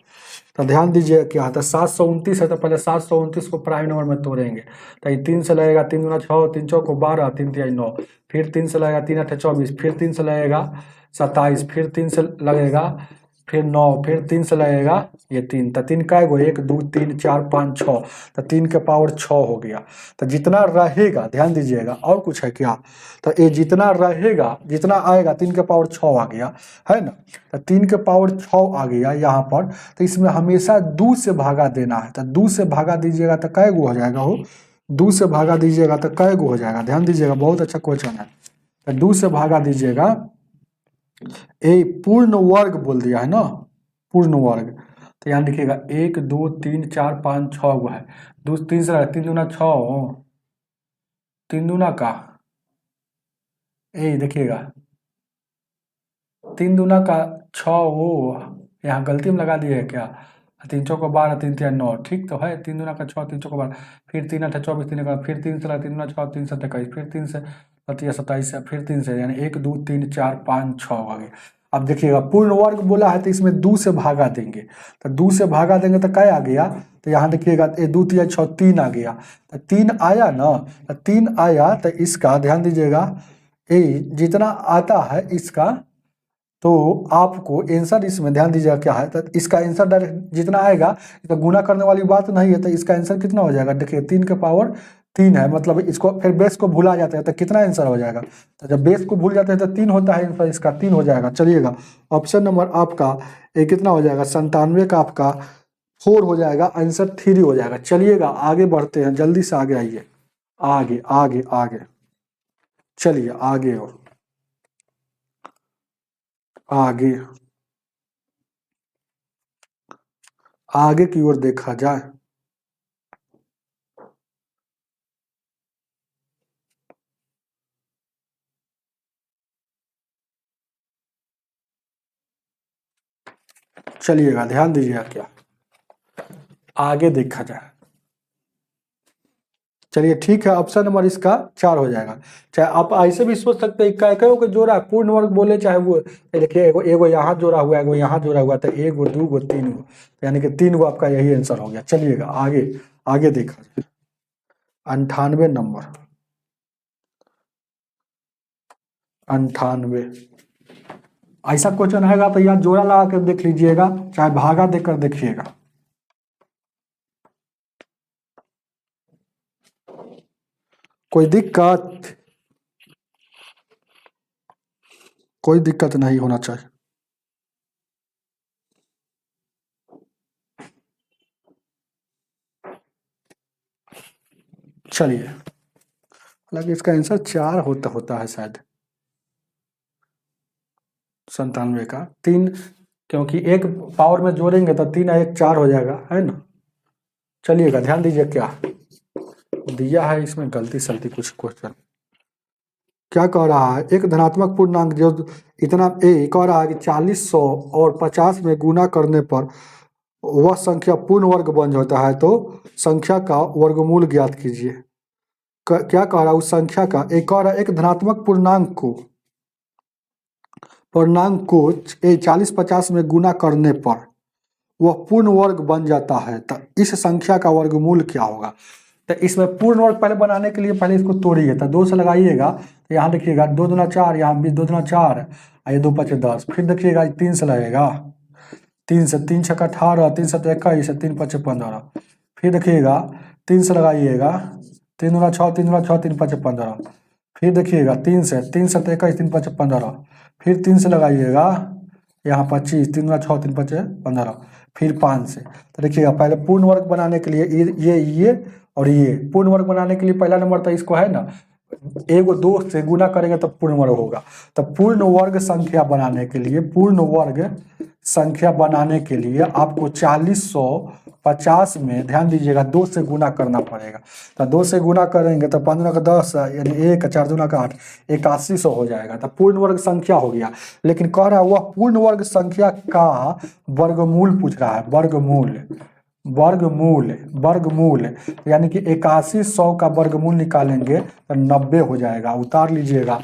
तो ध्यान दीजिए क्या आता है, 729 है तो पहले 729 को प्राइम नंबर में तोड़ेंगे। तो ये 3 से लगेगा, 3 दूना 6, 3 चौको 12, 3 तिहाई 9, फिर 3 से लगेगा, 3 8 24, फिर 3 से लगेगा 27, फिर 3 से लगेगा, फिर 9, फिर 3 से लगेगा ये 3। तो 3 का 1 2 3 4 5 6, तो 3 के पावर 6 हो गया। तो जितना रहेगा ध्यान दीजिएगा, और कुछ है क्या, तो ये जितना रहेगा जितना आएगा 3 के पावर 6 आ गया है ना। तो 3 के पावर 6 आ गया यहाँ पर, तो इसमें हमेशा 2 से भागा देना है। तो 2 से भागा दीजिएगा तो कै गो हो जाएगा हो, 2 से भागा दीजिएगा तो कै गो हो जाएगा। ध्यान दीजिएगा बहुत अच्छा क्वेश्चन है। तो 2 से भागा दीजिएगा, ए पूर्ण वर्ग बोल दिया है ना, पूर्ण वर्ग। तो यहाँ देखिएगा 1 2 3 4 5 6 गो है। 2 3 से 3 दूना 6, 3 दूना का देखिएगा 3 दूना का 6, वो यहाँ गलती में लगा दिए है क्या, 3 चौको 12, 3 तिहाई 9, ठीक तो है। 3 दूना का 6, 3 चौको 12, फिर 3 8 24, 3 का, फिर 3 से लगा 3 दूना 6, 3 7 21, फिर 3 से 27, फिर 3 से, यानी 1 2 3 4 5 6 आ गया। अब देखिएगा पूर्ण वर्ग बोला है तो इसमें 2 से भागा देंगे, तो 2 से भागा देंगे तो क्या आ गया, तो यहाँ देखिएगा 2 तिहाई 6, 3 आ गया। तो 3 आया ना, तो 3 आया तो इसका ध्यान दीजिएगा, जितना आता है इसका तो आपको आंसर इसमें ध्यान दीजिएगा क्या है, तो इसका आंसर डायरेक्ट जितना आएगा, तो गुना करने वाली बात नहीं है, तो इसका आंसर कितना हो जाएगा, देखिए 3 के पावर 3 है, मतलब इसको फिर बेस को भूला जाता है तो कितना आंसर हो जाएगा, तो जब बेस को भूल जाते हैं तो 3 होता है आंसर, इसका 3 हो जाएगा। चलिएगा ऑप्शन नंबर आपका ये कितना हो जाएगा, 97 का आपका 4 हो जाएगा, आंसर 3 हो जाएगा। चलिएगा आगे बढ़ते हैं, जल्दी से आगे आइए, आगे आगे आगे चलिए आगे और आगे आगे की ओर देखा जाए। चलिएगा ध्यान दीजिएगा क्या, आगे देखा जाए। चलिए ठीक है, ऑप्शन नंबर इसका 4 हो जाएगा। चाहे आप ऐसे भी सोच सकते हैं इक्का इक्का को जोड़ा पूर्ण वर्ग बोले, चाहे वो देखिए एगो एगो यहाँ जोड़ा हुआ है, एगो यहाँ जोड़ा हुआ, तो एगो दो गो तीन गो, यानी कि 3 गो आपका यही आंसर हो गया। चलिएगा आगे आगे देखा जाए। 98 नंबर, 98 ऐसा क्वेश्चन आएगा तो या जोड़ा लगा कर देख लीजिएगा, चाहे भागा देकर देखिएगा। कोई दिक्कत, कोई दिक्कत नहीं होना चाहिए। चलिए, हालांकि इसका आंसर 4 होता है शायद, 97 का 3, क्योंकि एक पावर में जोड़ेंगे तो 3 1 4 हो जाएगा, है ना। चलिएगा ध्यान दीजिए क्या दिया है इसमें, गलती सलती कुछ क्वेश्चन क्या कह रहा है, एक धनात्मक पूर्णांक जो इतना कह रहा है कि 40 100 और 50 में गुना करने पर वह संख्या पूर्ण वर्ग बन जाता है, तो संख्या का वर्गमूल ज्ञात कीजिए। क्या कह रहा है उस संख्या का, एक कह रहा है एक धनात्मक पूर्णांक को 40 50 में गुना करने पर वह पूर्ण वर्ग बन जाता है, तो इस संख्या का वर्गमूल क्या होगा। तो इसमें पूर्ण वर्ग पहले बनाने के लिए पहले इसको तोड़िए, तो 2 से लगाइएगा, तो यहाँ देखिएगा 2 दूना 4, यहाँ भी 2 दूना 4, ये 2 5 10, फिर देखिएगा 3 से लगेगा, 3 से 3 छक्का 18, 3 7 21, 3 5 15, फिर देखिएगा 3 से लगाइएगा, 3 दूना 6, 3 दूना 6, 3 5 15, फिर देखिएगा 3 से 7 21, 3 5 15, फिर 3 से लगाइएगा, यहाँ 25, 3 दूना 6, 3 5 15, फिर 5 से। तो देखिएगा पहले पूर्ण वर्ग बनाने के लिए ये और ये पूर्ण वर्ग बनाने के लिए पहला नंबर तो इसको है ना, एगो 2 से गुना करेंगे तो पूर्ण वर्ग होगा। तो पूर्ण वर्ग संख्या बनाने के लिए, पूर्ण वर्ग संख्या बनाने के लिए आपको 40 100 50 में ध्यान दीजिएगा 2 से गुना करना पड़ेगा। तो 2 से गुना करेंगे तो 15 का 10, यानी 1 4 दूना का 8, 8100 हो जाएगा। तो पूर्ण वर्ग संख्या हो गया, लेकिन कह रहा है वह पूर्ण वर्ग संख्या का वर्गमूल पूछ रहा है, वर्गमूल वर्गमूल वर्गमूल, यानी कि 8100 का वर्गमूल निकालेंगे तो 90 हो जाएगा। उतार लीजिएगा,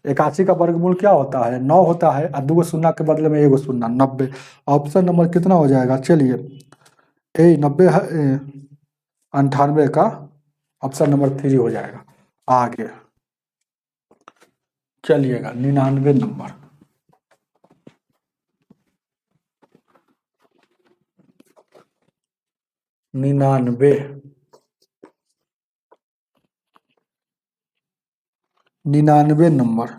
81 का वर्गमूल क्या होता है, 9 होता है, और 2 शून्य के बदले में 1 शून्य, 90। ऑप्शन नंबर कितना हो जाएगा, चलिए 90 है, 98 का ऑप्शन नंबर 3 हो जाएगा। आगे चलिएगा 99 नंबर, 99 नंबर,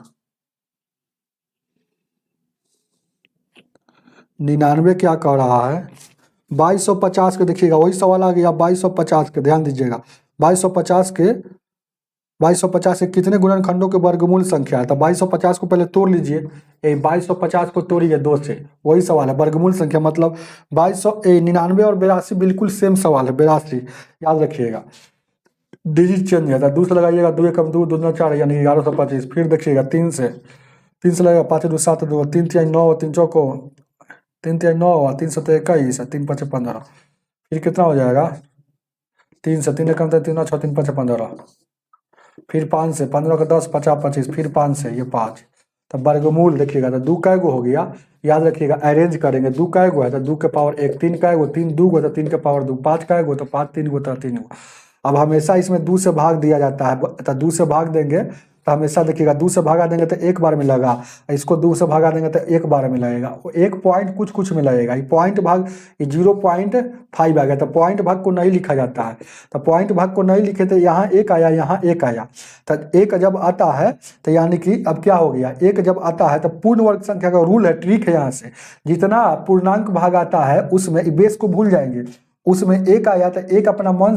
99 क्या कह रहा है, 2250 के देखिएगा, वही सवाल आ गया 2250 के, ध्यान दीजिएगा 2250 के 2250 के कितने गुणनखंडों के वर्गमूल संख्या है। तो 2250 को पहले तोड़ लीजिए, 2250 को तोड़िए 2 से, वही सवाल है वर्गमूल संख्या, मतलब 99 और 82 बिल्कुल सेम सवाल है, 82 याद रखिएगा, डिजिट चेंज है। 2 से लगाइएगा, 2 1 2 2 9 4, यानी 1125। फिर देखिएगा 3 से लगेगा, 5 2 7 2, 3 3 9, 3 चौको 3 3 9, 3 7 21, 3 5 15, फिर कितना हो जाएगा, 3 से 3 कम 3 6 3 5 15, फिर 5 से 15 का 10 50 25, फिर 5 से ये 5। तो वर्गमूल देखिएगा, तो 2 कैगो हो गया, याद रखिएगा अरेंज करेंगे, 2 कैगो है तो 2 के पावर 1, 3 कैगो 3 2 गो तो 3 के पावर 2, 5 कैगो तो 5 3 गो तो 3 गो। अब हमेशा इसमें 2 से भाग दिया जाता है, तो 2 से भाग देंगे तो हमेशा देखिएगा 2 से भगा देंगे तो एक बार में लगा, इसको 2 से भगा देंगे तो एक बार में लगेगा, एक पॉइंट कुछ कुछ में लगेगा। ये पॉइंट भाग 0.5 आ गया, तो पॉइंट भाग को नहीं लिखा जाता है। तो पॉइंट भाग को नहीं लिखे तो यहाँ एक आया, यहाँ एक आया। तो एक जब आता है तो यानी कि अब क्या हो गया, एक जब आता है तो पूर्ण वर्ग संख्या का रूल है, ट्रिक है। यहाँ से जितना पूर्णांक भाग आता है उसमें बेस को भूल जाएंगे, उसमें एक आया तो एक अपना मन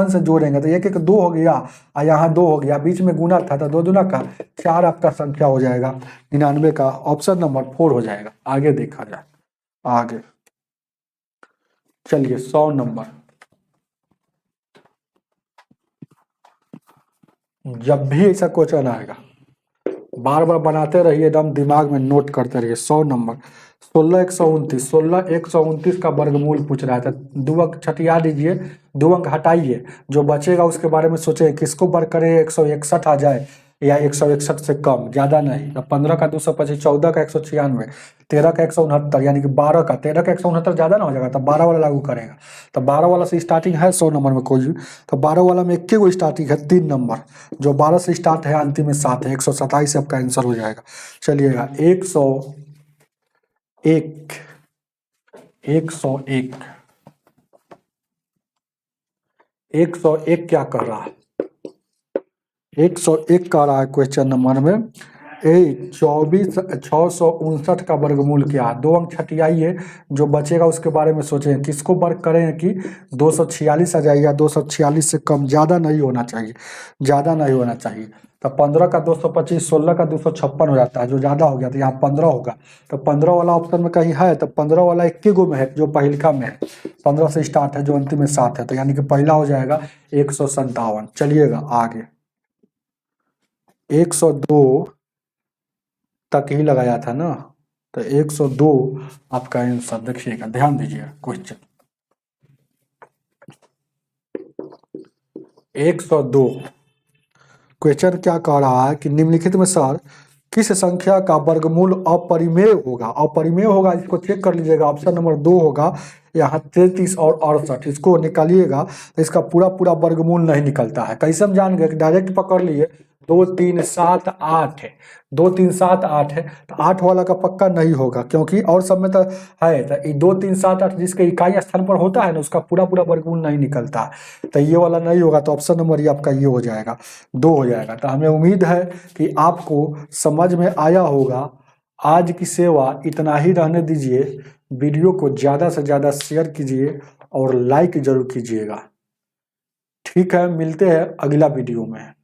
से जोड़ेंगे तो एक एक 2 हो गया, और यहाँ 2 हो गया, बीच में गुना था तो 2 दूना का 4 आपका संख्या हो जाएगा। 99 का ऑप्शन नंबर 4 हो जाएगा। आगे देखा जाए, आगे चलिए 100 नंबर। जब भी ऐसा क्वेश्चन आएगा बार बार बनाते रहिए, एकदम दिमाग में नोट करते रहिए। 100 नंबर 16 का वर्गमूल पूछ रहा था। 2 अंक छटिया दीजिए, 2 अंक हटाइए, जो बचेगा उसके बारे में सोचे किसको वर्ग करें 161 आ जाए या 161 से कम, ज्यादा नहीं। तो 15 का 225, 14 का 196, 13 का 169, यानी कि 12 का 13 का 169 ज्यादा ना हो जाएगा, तो 12 वाला लागू करेगा। तो 12 वाला से स्टार्टिंग है 100 नंबर में कोई, तो 12 वाला में एक को स्टार्टिंग है 3 नंबर, जो 12 से स्टार्ट है अंतिम में 7 है, 127 आपका आंसर हो जाएगा। चलिएगा 101 101 क्या कर रहा है, 101 कह रहा है क्वेश्चन नंबर में 659 का वर्गमूल क्या है। 2 अंक छटियाइए, जो बचेगा उसके बारे में सोचें किसको वर्ग करें कि 246 आ जाएगा, 246 से कम, ज्यादा नहीं होना चाहिए, ज्यादा नहीं होना चाहिए। तो 15 का 225, 16 का 256 हो जाता है, जो ज्यादा हो गया तो यहाँ 15 होगा। तो 15 वाला ऑप्शन में कहीं है, तो 15 वाला 21 गो में है, जो पहिलका में है। 15 से स्टार्ट है, जो अंतिम में 7 है, तो यानी कि पहला हो जाएगा 157। चलिएगा आगे 102 तक ही लगाया था ना, तो 102 आपका आंसर। देखिएगा, ध्यान दीजिएगा क्वेश्चन 102 क्वेश्चन क्या कह रहा है कि निम्नलिखित में सर किस संख्या का वर्गमूल अपरिमेय होगा। अपरिमेय होगा, इसको चेक कर लीजिएगा, ऑप्शन नंबर 2 होगा। यहाँ 33 और 68 इसको निकालिएगा तो इसका पूरा पूरा वर्गमूल नहीं निकलता है। कैसे हम जान गए, डायरेक्ट पकड़ लिए 2 3 7 8 है, 2 3 7 8 है, तो 8 वाला का पक्का नहीं होगा, क्योंकि और सब में तो है। तो 2 3 7 8 जिसके इकाई स्थान पर होता है ना, उसका पूरा पूरा वर्गमूल नहीं निकलता है, तो ये वाला नहीं होगा। तो ऑप्शन नंबर ये आपका ये हो जाएगा, 2 हो जाएगा। तो हमें उम्मीद है कि आपको समझ में आया होगा। आज की सेवा इतना ही रहने दीजिए, वीडियो को ज़्यादा से ज़्यादा शेयर कीजिए और लाइक जरूर कीजिएगा। ठीक है, मिलते हैं अगला वीडियो में।